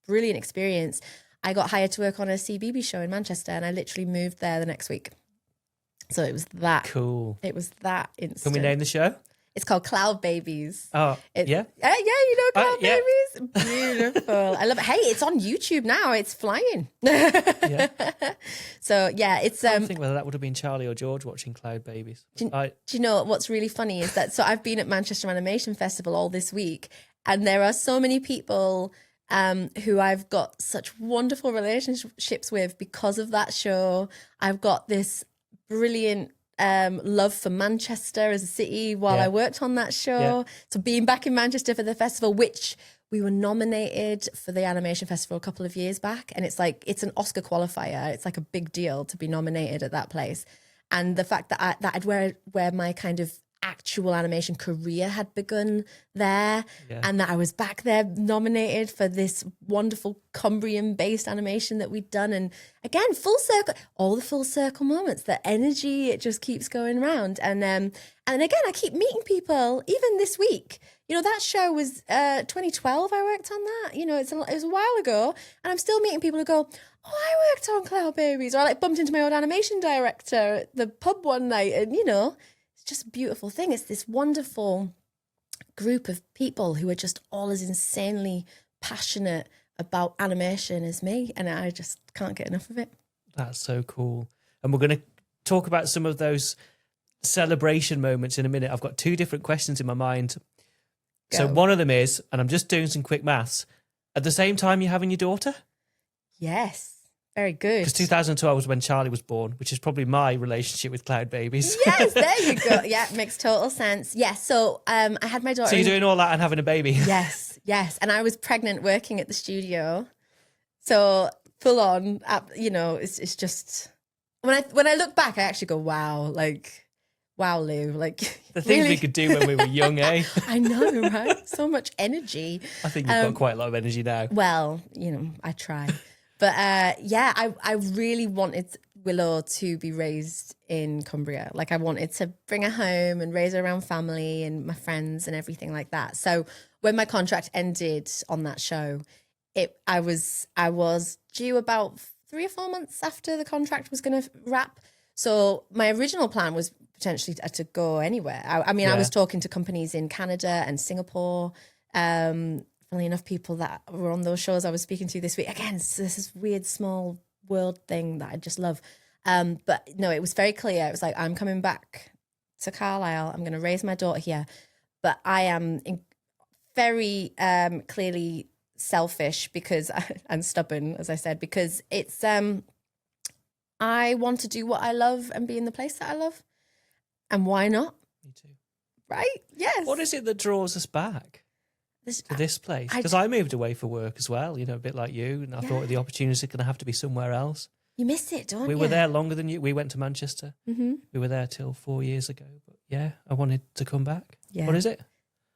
brilliant experience, I got hired to work on a CBeebies show in Manchester, and I literally moved there the next week. So it was that cool. It was that instant. Can we name the show? It's called Cloudbabies. Oh, yeah? Yeah, you know Cloudbabies? Yeah. Beautiful. I love it. Hey, it's on YouTube now. It's flying. Yeah. So, yeah, it's... I don't think whether that would have been Charlie or George watching Cloudbabies. Do you know what's really funny is that... So I've been at Manchester Animation Festival all this week, and there are so many people who I've got such wonderful relationships with because of that show. I've got this brilliant... love for Manchester as a city while I worked on that show. Yeah. So being back in Manchester for the festival, which we were nominated for the Animation Festival a couple of years back, and it's like, it's an Oscar qualifier. It's like a big deal to be nominated at that place. And the fact that I'd where my kind of actual animation career had begun there, and that I was back there nominated for this wonderful Cumbrian-based animation that we'd done. And again, full circle, all the full circle moments, the energy, it just keeps going around. And again, I keep meeting people, even this week, that show was 2012. I worked on that. It was a while ago, and I'm still meeting people who go, "Oh, I worked on Cloudbabies," or I like bumped into my old animation director at the pub one night, and it's just a beautiful thing. It's this wonderful group of people who are just all as insanely passionate about animation as me, and I just can't get enough of it. That's so cool. And we're going to talk about some of those celebration moments in a minute. I've got two different questions in my mind. Go. So one of them is, and I'm just doing some quick maths, at the same time you're having your daughter? Yes. Very good. Because 2012 was when Charlie was born, which is probably my relationship with Cloudbabies. Yes, there you go. Yeah, makes total sense. Yes, so I had my daughter. So you're doing all that and having a baby? Yes. And I was pregnant working at the studio. So full on, it's just... When I look back, I actually go, wow, wow, Lou. The things really? we could do when we were young, eh? I know, right? So much energy. I think you've got quite a lot of energy now. Well, I try. But I really wanted Willow to be raised in Cumbria. I wanted to bring her home and raise her around family and my friends and everything like that. So when my contract ended on that show, I was due about 3 or 4 months after the contract was going to wrap. So my original plan was potentially to go anywhere. I was talking to companies in Canada and Singapore. Funnily enough, people that were on those shows I was speaking to this week. Again, this is weird small world thing that I just love. But no, it was very clear. It was like, I'm coming back to Carlisle. I'm going to raise my daughter here. But I am very clearly selfish and stubborn, as I said, because it's I want to do what I love and be in the place that I love. And why not? Me too. Right? Yes. What is it that draws us back to this place? Because I moved away for work as well, a bit like you, and I thought the opportunity going to have to be somewhere else. You miss it, don't you? We were there longer than you. We went to Manchester. Mm-hmm. We were there till 4 years ago. But yeah, I wanted to come back. Yeah. What is it?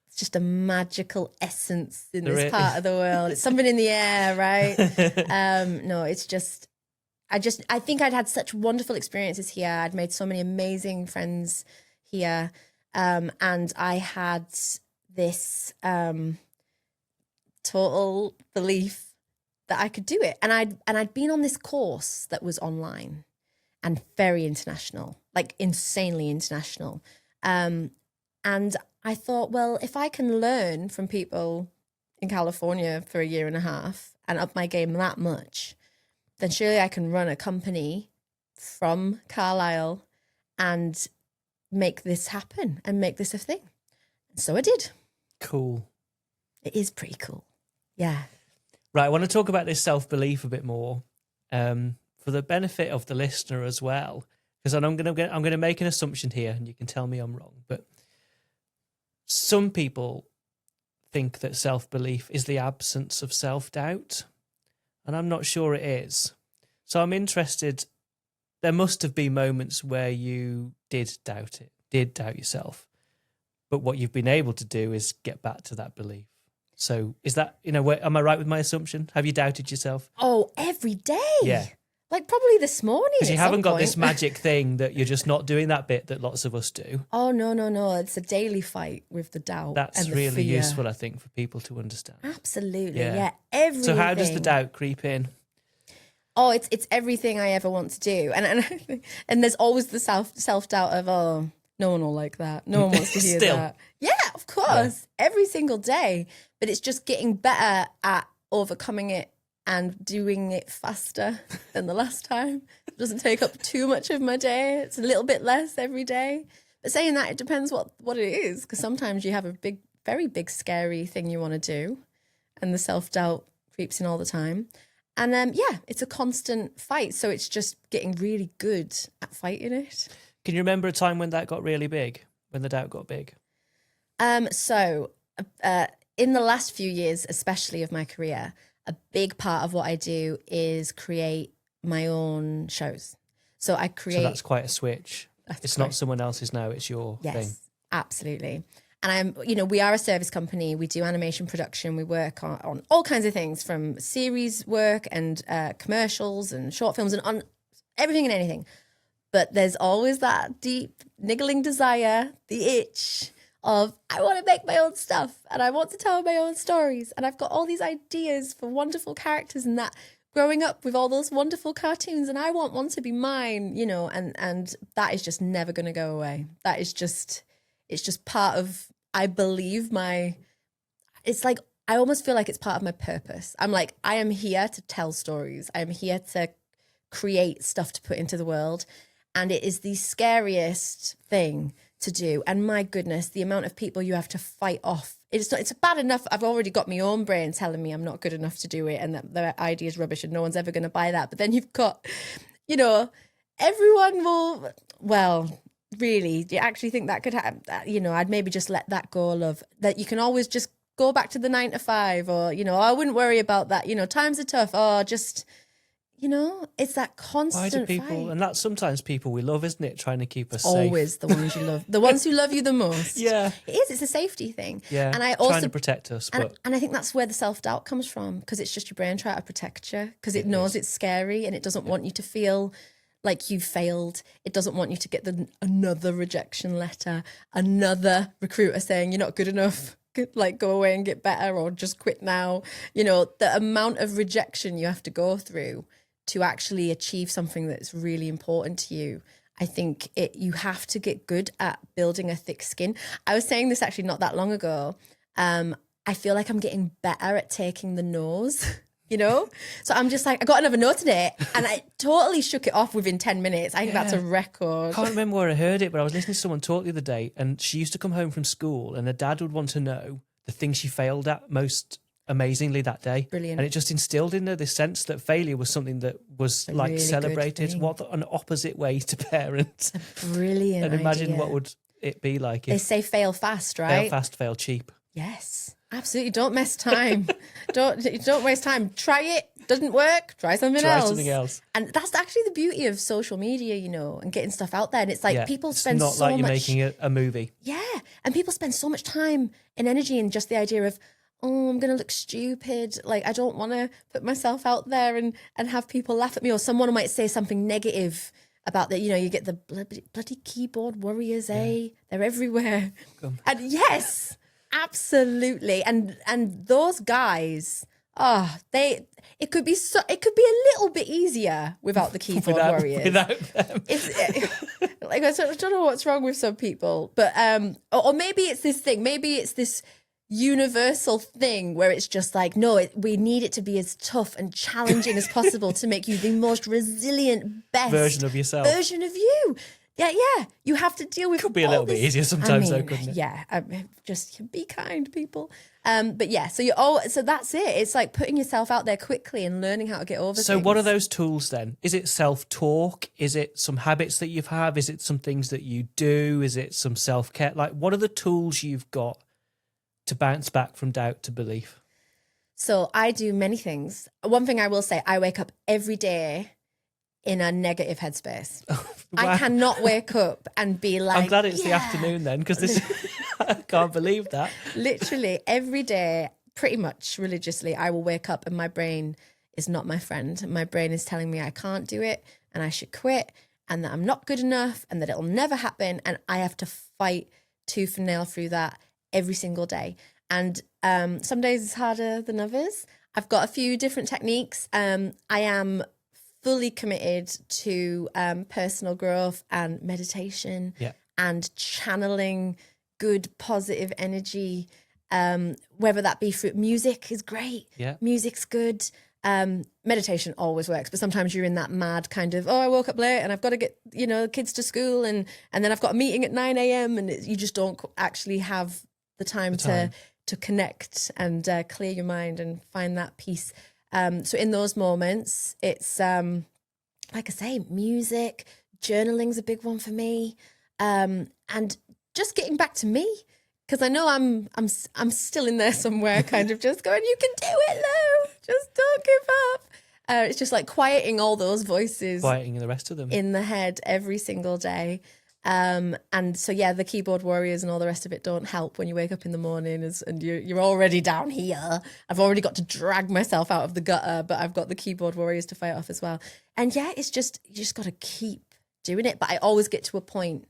It's just a magical essence in this part of the world. It's something in the air, right? No, it's just, I think I'd had such wonderful experiences here. I'd made so many amazing friends here. And I had this total belief that I could do it. And I'd been on this course that was online and very international, insanely international. And I thought, well, if I can learn from people in California for 1.5 years and up my game that much, then surely I can run a company from Carlisle and make this happen and make this a thing. And so I did. Cool. It is pretty cool. Yeah. Right. I want to talk about this self-belief a bit more for the benefit of the listener as well, because I'm going to make an assumption here and you can tell me I'm wrong. But some people think that self-belief is the absence of self-doubt, and I'm not sure it is. So I'm interested. There must have been moments where you did doubt yourself, but what you've been able to do is get back to that belief. So is that, am I right with my assumption? Have you doubted yourself? Oh, every day. Yeah. Probably this morning. Because you haven't got this magic thing that you're just not doing that bit that lots of us do. Oh, no. It's a daily fight with the doubt. That's and the really fear. useful, I think, for people to understand. Absolutely. Yeah. Everything. So how does the doubt creep in? Oh, it's everything I ever want to do. And there's always the self-doubt of, oh, no one will like that. No one wants to hear that. Yeah, of course. Yeah. Every single day. But it's just getting better at overcoming it and doing it faster than the last time. It doesn't take up too much of my day. It's a little bit less every day. But saying that, it depends what it is, because sometimes you have a very big, scary thing you want to do, and the self-doubt creeps in all the time. And it's a constant fight. So it's just getting really good at fighting it. Can you remember a time when that got really big, when the doubt got big? So in the last few years, especially of my career, a big part of what I do is create my own shows. So I create... So that's quite a switch. It's not someone else's now, it's your thing. Yes, absolutely. And we are a service company. We do animation production. We work on all kinds of things, from series work and commercials and short films and on everything and anything. But there's always that deep niggling desire, the itch of I want to make my own stuff and I want to tell my own stories. And I've got all these ideas for wonderful characters and that growing up with all those wonderful cartoons, and I want one to be mine, you know, and that is just never going to go away. That is just, it's just part of, I believe it's like, I almost feel like it's part of my purpose. I'm like, I am here to tell stories. I am here to create stuff to put into the world. And it is the scariest thing to do. And my goodness, the amount of people you have to fight off. It's bad enough. I've already got my own brain telling me I'm not good enough to do it and that the idea is rubbish and no one's ever going to buy that. But then you've got, you know, everyone will, well, really, do you actually think that could happen? You know, I'd maybe just let that go, love, that you can always just go back to the 9 to 5 or, you know, I wouldn't worry about that. You know, times are tough. Oh, just, you know, it's that constant Why do people, fight. and that's sometimes people we love, isn't it? Trying to keep us safe. Always the ones you love, the ones who love you the most. Yeah. It is, it's a safety thing. Yeah. And I also, trying to protect us. But and I think that's where the self-doubt comes from, because it's just your brain trying to protect you, because it knows it's scary and it doesn't want you to feel like you failed. It doesn't want you to get another rejection letter, another recruiter saying you're not good enough, like go away and get better or just quit now. You know, the amount of rejection you have to go through to actually achieve something that's really important to you. I think you have to get good at building a thick skin. I was saying this actually not that long ago. I feel like I'm getting better at taking the no's, you know? So I'm just like, I got another no today and I totally shook it off within 10 minutes. I think that's a record. I can't remember where I heard it, but I was listening to someone talk the other day and she used to come home from school and her dad would want to know the thing she failed at most amazingly that day. Brilliant. And it just instilled in her this sense that failure was something that was like really celebrated. What an opposite way to parent. Brilliant. And imagine idea. what would it be like They if say fail fast, right? fail fast, fail cheap. Yes, absolutely. Don't mess time. don't waste time. Try it. Doesn't work. Try something else. Try something else. And that's actually the beauty of social media, you know, and getting stuff out there. And it's like people spend it's not so like you're much making a movie. Yeah. And people spend so much time and energy in just the idea of, oh, I'm going to look stupid. Like, I don't want to put myself out there and have people laugh at me. Or someone might say something negative about that. You know, you get the bloody keyboard warriors, eh? They're everywhere. And yes, absolutely. And those guys, it could be a little bit easier without the keyboard warriors. Without them. Like, I don't know what's wrong with some people, but or maybe it's this thing. Maybe it's this universal thing where it's just like, no, we need it to be as tough and challenging as possible to make you the most resilient, best version of yourself. Version of you. Yeah. You have to deal with. Could be a little bit easier sometimes, though, couldn't it? Yeah. Just be kind, people. But yeah, so so that's it. It's like putting yourself out there quickly and learning how to get over. So things. what are those tools then? Is it self-talk? Is it some habits that you have? Is it some things that you do? Is it some self-care? Like, what are the tools you've got to bounce back from doubt to belief? So I do many things. One thing I will say, I wake up every day in a negative headspace. Wow. I cannot wake up and be like, I'm glad it's the afternoon then, because this I can't believe that. Literally every day, pretty much religiously, I will wake up and my brain is not my friend. My brain is telling me I can't do it and I should quit and that I'm not good enough and that it'll never happen. And I have to fight tooth and nail through that every single day. And some days it's harder than others. I've got a few different techniques. I am fully committed to personal growth and meditation and channeling good, positive energy, whether that be through music is great. Yeah. Music's good. Meditation always works, but sometimes you're in that mad kind of, I woke up late and I've got to get, kids to school and then I've got a meeting at 9 a.m. and you just don't actually have the time to connect and clear your mind and find that peace. So in those moments, it's like I say, music, journaling's a big one for me, and just getting back to me, because I know I'm still in there somewhere, kind of just going, you can do it, Lou. Just don't give up. It's just like quieting all those voices, Quieting the rest of them in the head every single day. And so the keyboard warriors and all the rest of it don't help when you wake up in the morning and you're already down here. I've already got to drag myself out of the gutter, but I've got the keyboard warriors to fight off as well. And it's just, you just got to keep doing it. But I always get to a point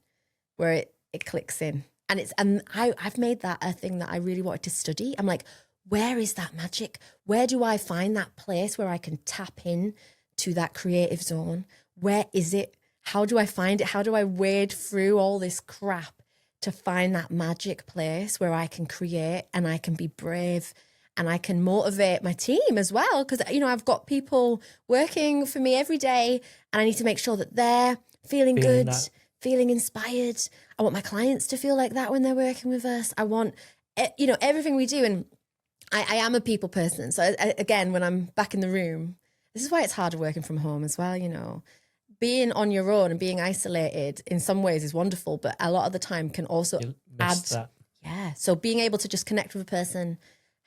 where it clicks in I've made that a thing that I really wanted to study. I'm like, where is that magic? Where do I find that place where I can tap in to that creative zone? Where is it? How do I find it? How do I wade through all this crap to find that magic place where I can create and I can be brave and I can motivate my team as well? Because, you know, I've got people working for me every day and I need to make sure that they're feeling good, feeling inspired. I want my clients to feel like that when they're working with us. I want, you know, everything we do. And I am a people person. So again, when I'm back in the room, this is why it's harder working from home as well, you know. Being on your own and being isolated in some ways is wonderful, but a lot of the time can also add that. Yeah. So being able to just connect with a person,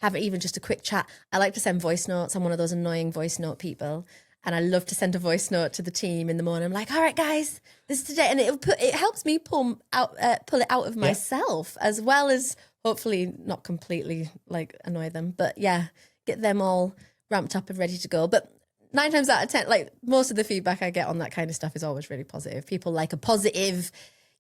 have even just a quick chat. I like to send voice notes. I'm one of those annoying voice note people. And I love to send a voice note to the team in the morning. I'm like, all right, guys, this is today. And it helps me pull it out of myself, as well as hopefully not completely like annoy them. But yeah, get them all ramped up and ready to go. But 9 times out of 10, like most of the feedback I get on that kind of stuff is always really positive. People like a positive,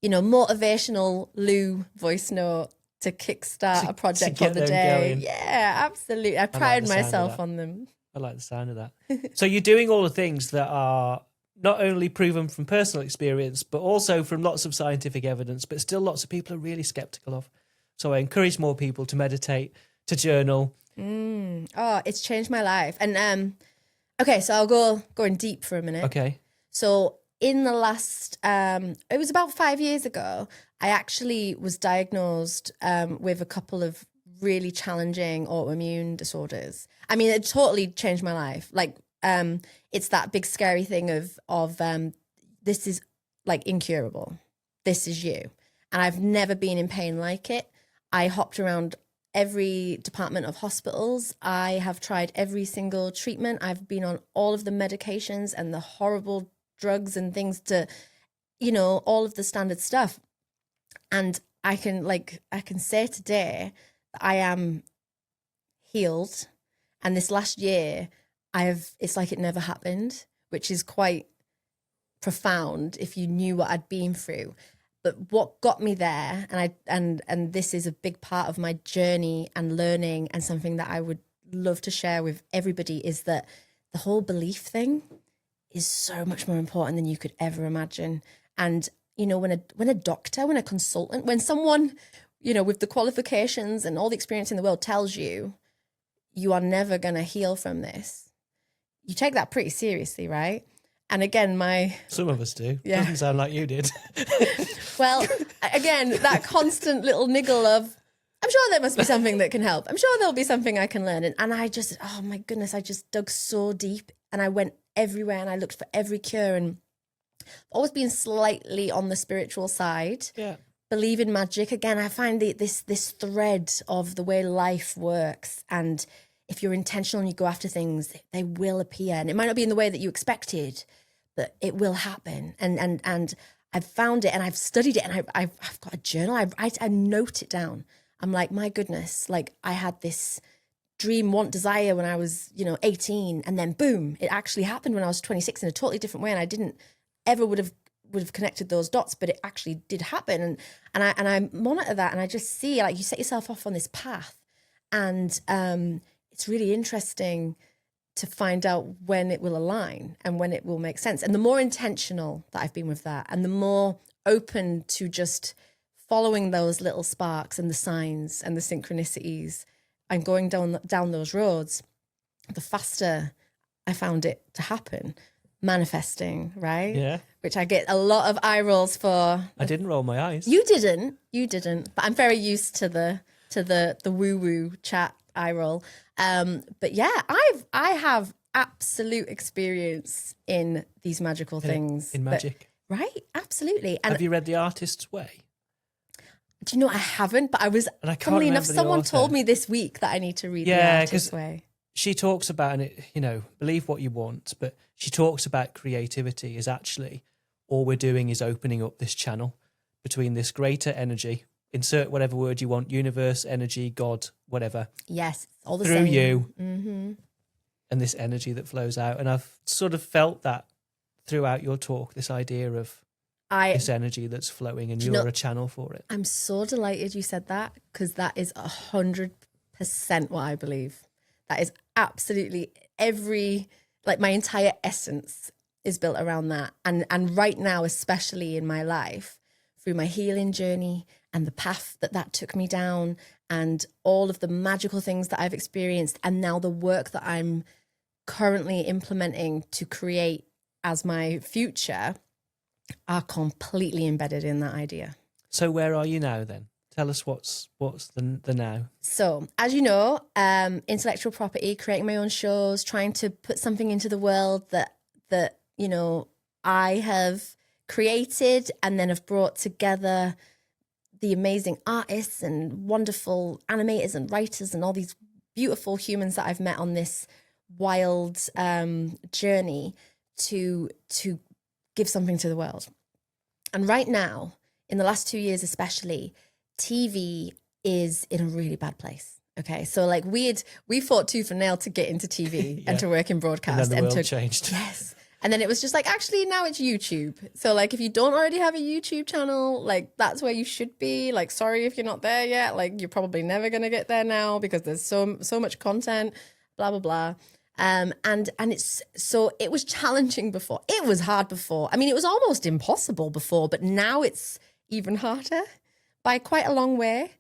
you know, motivational Lou voice note to kickstart a project on the day. Going. Yeah, absolutely. I pride myself on them. I like the sound of that. So you're doing all the things that are not only proven from personal experience, but also from lots of scientific evidence, but still lots of people are really skeptical of. So I encourage more people to meditate, to journal. Oh, it's changed my life. And okay, so I'll go in deep for a minute. Okay. So in the last, it was about 5 years ago, I actually was diagnosed with a couple of really challenging autoimmune disorders. I mean, it totally changed my life. Like, it's that big scary thing of this is like incurable. This is you. And I've never been in pain like it. I hopped around every department of hospitals. I have tried every single treatment. I've been on all of the medications and the horrible drugs and things to, you know, all of the standard stuff. And I can say today that I am healed. And this last year, it's like it never happened, which is quite profound if you knew what I'd been through. But what got me there, and this is a big part of my journey and learning, and something that I would love to share with everybody, is that the whole belief thing is so much more important than you could ever imagine. And you know, when a doctor, when a consultant, when someone, you know, with the qualifications and all the experience in the world tells you you are never going to heal from this, you take that pretty seriously, right? And again, some of us do. Yeah. Doesn't sound like you did. Well, again, that constant little niggle of, I'm sure there must be something that can help. I'm sure there'll be something I can learn. And I just, oh my goodness, I just dug so deep and I went everywhere and I looked for every cure, and always been slightly on the spiritual side. Yeah. Believe in magic. Again, I find this thread of the way life works. And if you're intentional and you go after things, they will appear. And it might not be in the way that you expected, but it will happen. And I've found it and I've studied it, and I've got a journal. I note it down. I'm like, my goodness, like I had this dream, want, desire when I was, 18, and then boom, it actually happened when I was 26 in a totally different way. And I didn't ever would have connected those dots, but it actually did happen. And I monitor that, and I just see, like, you set yourself off on this path, and it's really interesting to find out when it will align and when it will make sense. And the more intentional that I've been with that, and the more open to just following those little sparks and the signs and the synchronicities and going down those roads, the faster I found it to happen. Manifesting, right? Yeah. Which I get a lot of eye rolls for. I didn't roll my eyes. You didn't. But I'm very used to the woo-woo chat eye roll. But yeah, I have absolute experience in these magical things. In magic. Right? Absolutely. And have you read The Artist's Way? Do you know, I haven't, but I was, funnily enough, someone told me this week that I need to read The Artist's Way. She talks about, and it, believe what you want, but she talks about creativity is actually all we're doing is opening up this channel between this greater energy, insert whatever word you want, universe, energy, God, whatever. Yes, all the through same. You, mm-hmm. and this energy that flows out. And I've sort of felt that throughout your talk, this idea of this energy that's flowing, and you're a channel for it. I'm so delighted you said that, because that is 100% what I believe. That is absolutely my entire essence is built around that. And right now, especially in my life, through my healing journey and the path that took me down and all of the magical things that I've experienced, and now the work that I'm currently implementing to create as my future, are completely embedded in that idea. So where are you now then? Tell us what's the now. So, as you know, intellectual property, creating my own shows, trying to put something into the world that I have created and then have brought together the amazing artists and wonderful animators and writers and all these beautiful humans that I've met on this wild journey to give something to the world. And right now, in the last 2 years especially, TV is in a really bad place. Okay, so like we fought tooth and nail to get into TV and to work in broadcast, and then the world changed. Yes. And then it was just like, actually now it's YouTube. So like if you don't already have a YouTube channel, like that's where you should be. Like, sorry if you're not there yet. Like you're probably never going to get there now because there's so much content, blah, blah, blah. And it's, so it was challenging before. It was hard before. I mean, it was almost impossible before, but now it's even harder by quite a long way.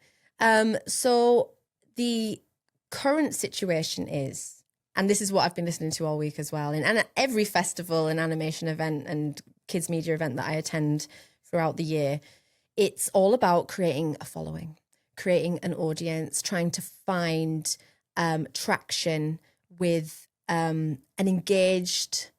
So the current situation is, and this is what I've been listening to all week as well, and every festival and animation event and kids media event that I attend throughout the year, it's all about creating a following, creating an audience, trying to find traction with an engaged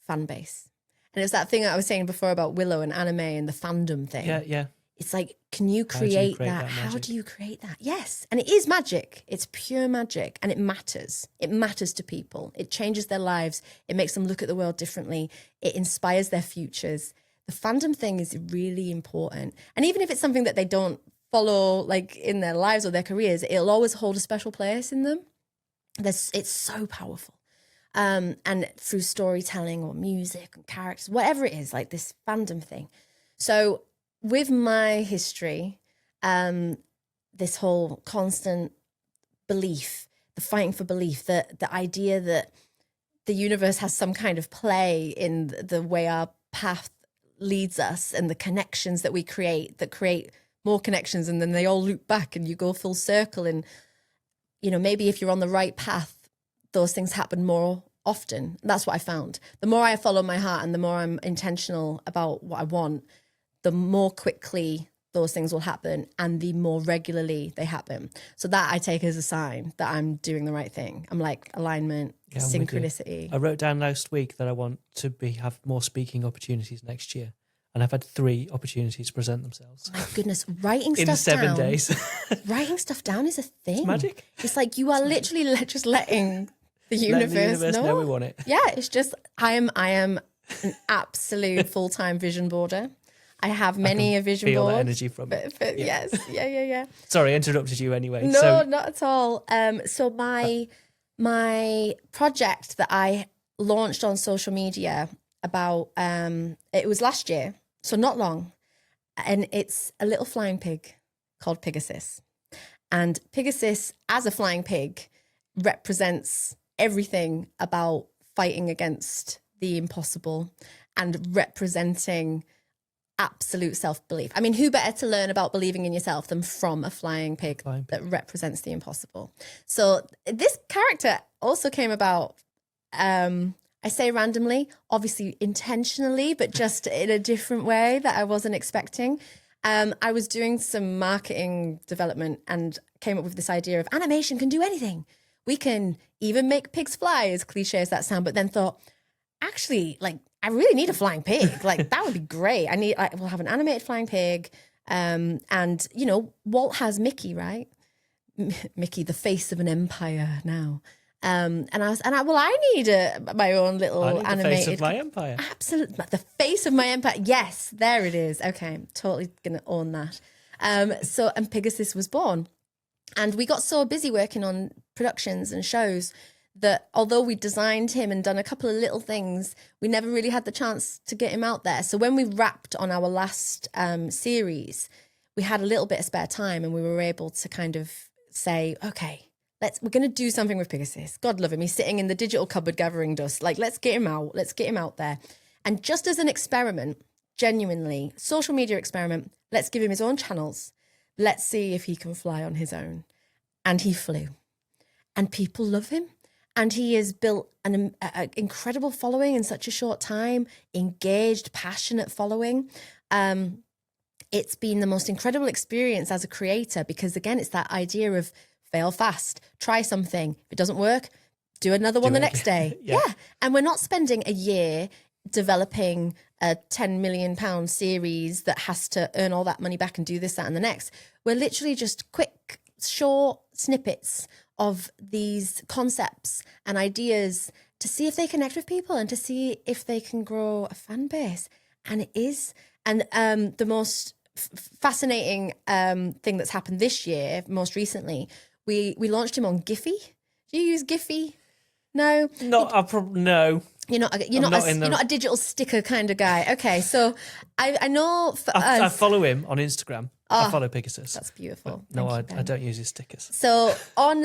fan base. And it's that thing that I was saying before about Willow and anime and the fandom thing. Yeah. It's like, can you create that? How do you create that? Yes. And it is magic. It's pure magic. And it matters. It matters to people. It changes their lives. It makes them look at the world differently. It inspires their futures. The fandom thing is really important. And even if it's something that they don't follow like in their lives or their careers, it'll always hold a special place in them. It's so powerful. And through storytelling or music and characters, whatever it is, like this fandom thing. So with my history, this whole constant belief, the fighting for belief, the idea that the universe has some kind of play in the way our path leads us and the connections that we create that create more connections, and then they all loop back and you go full circle. And, maybe if you're on the right path, those things happen more often. That's what I found. The more I follow my heart and the more I'm intentional about what I want, the more quickly those things will happen and the more regularly they happen. So that I take as a sign that I'm doing the right thing. I'm like alignment, synchronicity. I wrote down last week that I want to have more speaking opportunities next year. And I've had 3 opportunities present themselves. Oh my goodness, writing stuff in 7 down. days. Writing stuff down is a thing. It's magic. It's like you are literally just letting the universe know we want it. Yeah, it's just I am an absolute full-time vision boarder. I have many a vision feel board. Feel that energy from it. Yes, yeah. Sorry, I interrupted you anyway. No, not at all. So my project that I launched on social media about it was last year, so not long, and it's a little flying pig called Pigasus. And Pigasus, as a flying pig, represents everything about fighting against the impossible and representing absolute self-belief. I mean, who better to learn about believing in yourself than from a flying pig that represents the impossible? So this character also came about, I say randomly, obviously intentionally, but just in a different way that I wasn't expecting. I was doing some marketing development and came up with this idea of animation can do anything. We can even make pigs fly, as cliche as that sound, but then thought, actually, like, I really need a flying pig. Like, that would be great. We'll have an animated flying pig. And, Walt has Mickey, right? Mickey, the face of an empire now. I need my own little animated. The face of my empire. Absolutely. The face of my empire. Yes, there it is. Okay. I'm totally going to own that. And Pigasus was born. And we got so busy working on productions and shows that although we designed him and done a couple of little things, we never really had the chance to get him out there. So when we wrapped on our last series, we had a little bit of spare time and we were able to kind of say, okay, we're going to do something with Pigasus. God love him. He's sitting in the digital cupboard gathering dust. Like, let's get him out. Let's get him out there. And just as an experiment, genuinely, social media experiment, let's give him his own channels. Let's see if he can fly on his own. And he flew. And people love him. And he has built an incredible following in such a short time, engaged, passionate following. It's been the most incredible experience as a creator because, again, it's that idea of fail fast, try something. If it doesn't work, do another one the next day. Yeah. And we're not spending a year developing a £10 million series that has to earn all that money back and do this, that, and the next. We're literally just quick, short snippets of these concepts and ideas to see if they connect with people and to see if they can grow a fan base. And it is. And the most fascinating thing that's happened this year, most recently, we launched him on Giphy. Do you use Giphy? No? No. You're not a digital sticker kind of guy. Okay, so I know for us, I follow him on Instagram. I follow Pigasus. That's beautiful. No, I don't use his stickers. So on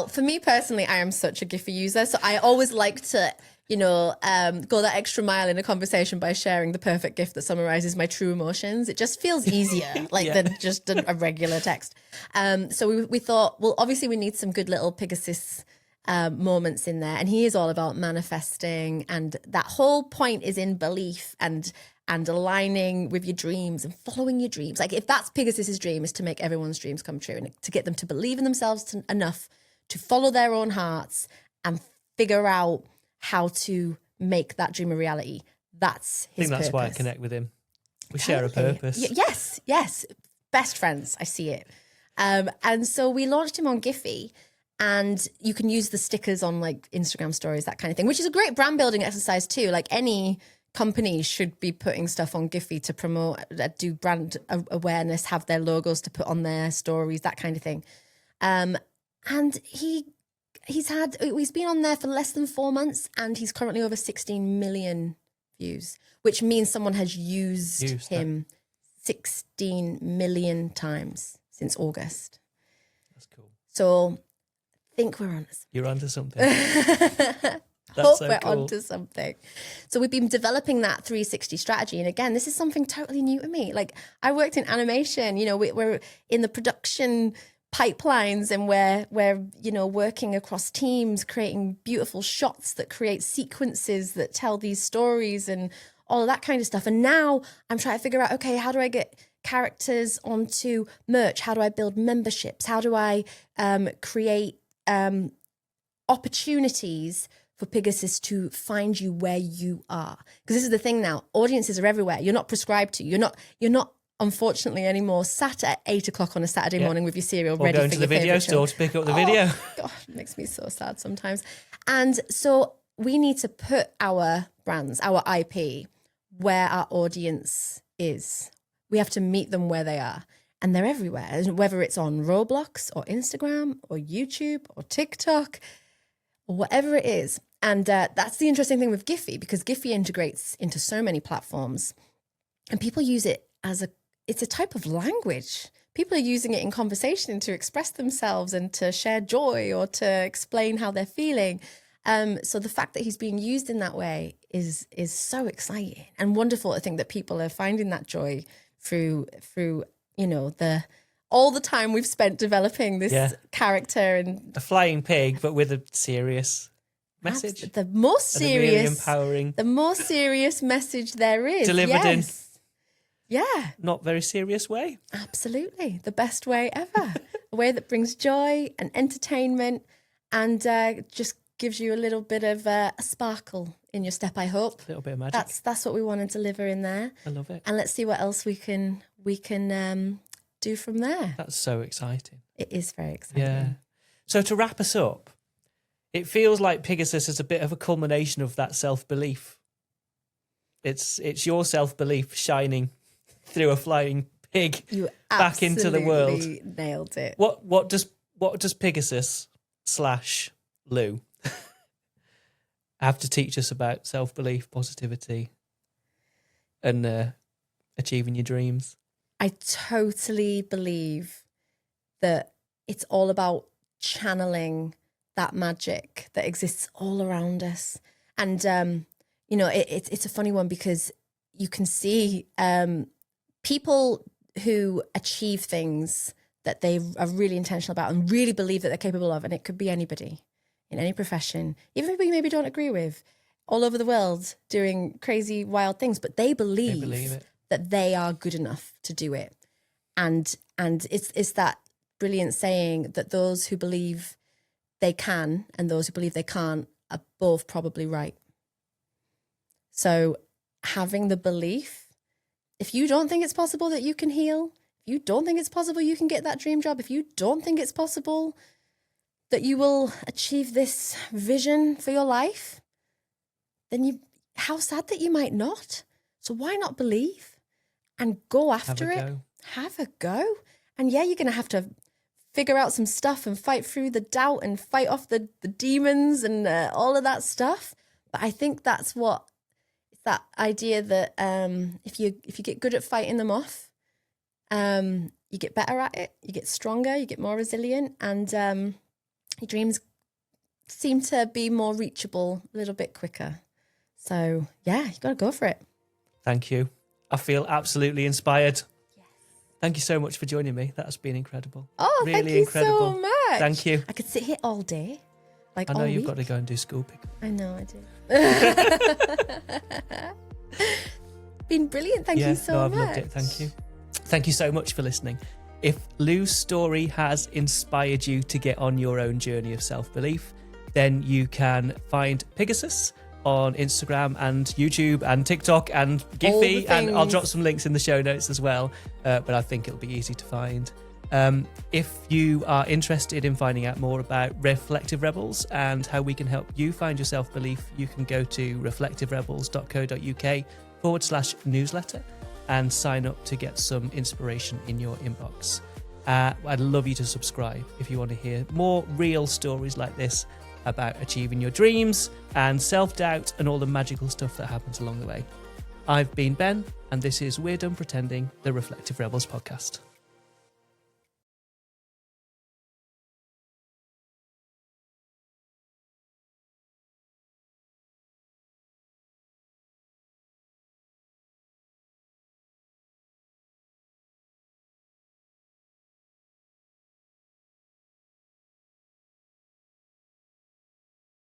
for me personally, I am such a Giphy user, so I always like to go that extra mile in a conversation by sharing the perfect GIF that summarizes my true emotions. It just feels easier than just a regular text. So we thought, well, obviously we need some good little Pigasus moments in there. And he is all about manifesting. And that whole point is in belief and aligning with your dreams and following your dreams. Like if that's Pigasus's dream, is to make everyone's dreams come true and to get them to believe in themselves enough to follow their own hearts and figure out how to make that dream a reality. That's his purpose. I think that's why I connect with him. We share a purpose. Yes. Best friends. I see it. And so we launched him on Giphy, and you can use the stickers on like Instagram stories, that kind of thing, which is a great brand building exercise too. Like any company should be putting stuff on Giphy to promote, do brand awareness, have their logos to put on their stories, that kind of thing. And he's been on there for less than 4 months, and he's currently over 16 million views, which means someone has used him 16 million times since August. That's cool. So I think we're on something. You're onto something. Hope we're onto something. So we've been developing that 360 strategy. And again, this is something totally new to me. Like I worked in animation, we're in the production pipelines, and we're working across teams, creating beautiful shots that create sequences that tell these stories and all of that kind of stuff. And now I'm trying to figure out, okay, how do I get characters onto merch? How do I build memberships? How do I create opportunities for Pigasus to find you where you are? Because this is the thing now, audiences are everywhere. You're not prescribed to. You're not unfortunately anymore sat at 8 o'clock on a Saturday morning with your cereal ready for your going to the video store to pick up the video. God, it makes me so sad sometimes. And so we need to put our brands, our IP, where our audience is. We have to meet them where they are. And they're everywhere, whether it's on Roblox or Instagram or YouTube or TikTok or whatever it is. And that's the interesting thing with Giphy, because Giphy integrates into so many platforms and people use it it's a type of language. People are using it in conversation to express themselves and to share joy or to explain how they're feeling. So the fact that he's being used in that way is so exciting and wonderful. I think that people are finding that joy through all the time we've spent developing this character, and a flying pig, but with a serious message. The most serious, really empowering, the most serious message there is, delivered in not very serious way. Absolutely, the best way ever. A way that brings joy and entertainment, and just gives you a little bit of a sparkle in your step. I hope a little bit of magic. That's what we want to deliver in there. I love it. And let's see what else we can do from there. That's so exciting. It is very exciting. Yeah. So to wrap us up, it feels like Pigasus is a bit of a culmination of that self-belief. It's your self-belief shining through a flying pig back into the world. Nailed it. What does Pigasus / Lou, have to teach us about self-belief, positivity, and achieving your dreams. I totally believe that it's all about channeling that magic that exists all around us. And, you know, it's a funny one because you can see people who achieve things that they are really intentional about and really believe that they're capable of, and it could be anybody in any profession, even people you maybe don't agree with, all over the world doing crazy, wild things, but they believe it. that they are good enough to do it. And it's that brilliant saying that those who believe they can and those who believe they can't are both probably right. So having the belief, if you don't think it's possible that you can heal, if you don't think it's possible you can get that dream job, if you don't think it's possible that you will achieve this vision for your life, then how sad that you might not. So why not believe and go after it? Have a go. And yeah, you're going to have to figure out some stuff and fight through the doubt and fight off the demons and all of that stuff. But I think that's what, it's that idea that if you get good at fighting them off, you get better at it, you get stronger, you get more resilient, and your dreams seem to be more reachable a little bit quicker. So yeah, you got to go for it. Thank you. I feel absolutely inspired. Yes. Thank you so much for joining me. That has been incredible. Oh, really thank you incredible. So much. Thank you. I could sit here all day. I know you've got to go and do school pick. I know I do. Been brilliant. Thank you so much. I've loved it. Thank you. Thank you so much for listening. If Lou's story has inspired you to get on your own journey of self-belief, then you can find Pigasus on Instagram and YouTube and TikTok and Giphy, and I'll drop some links in the show notes as well, but I think it'll be easy to find. If you are interested in finding out more about Reflective Rebels and how we can help you find your self-belief, you can go to reflectiverebels.co.uk/newsletter and sign up to get some inspiration in your inbox. I'd love you to subscribe if you want to hear more real stories like this about achieving your dreams and self-doubt and all the magical stuff that happens along the way. I've been Ben, and this is We're Done Pretending, the Reflective Rebels podcast.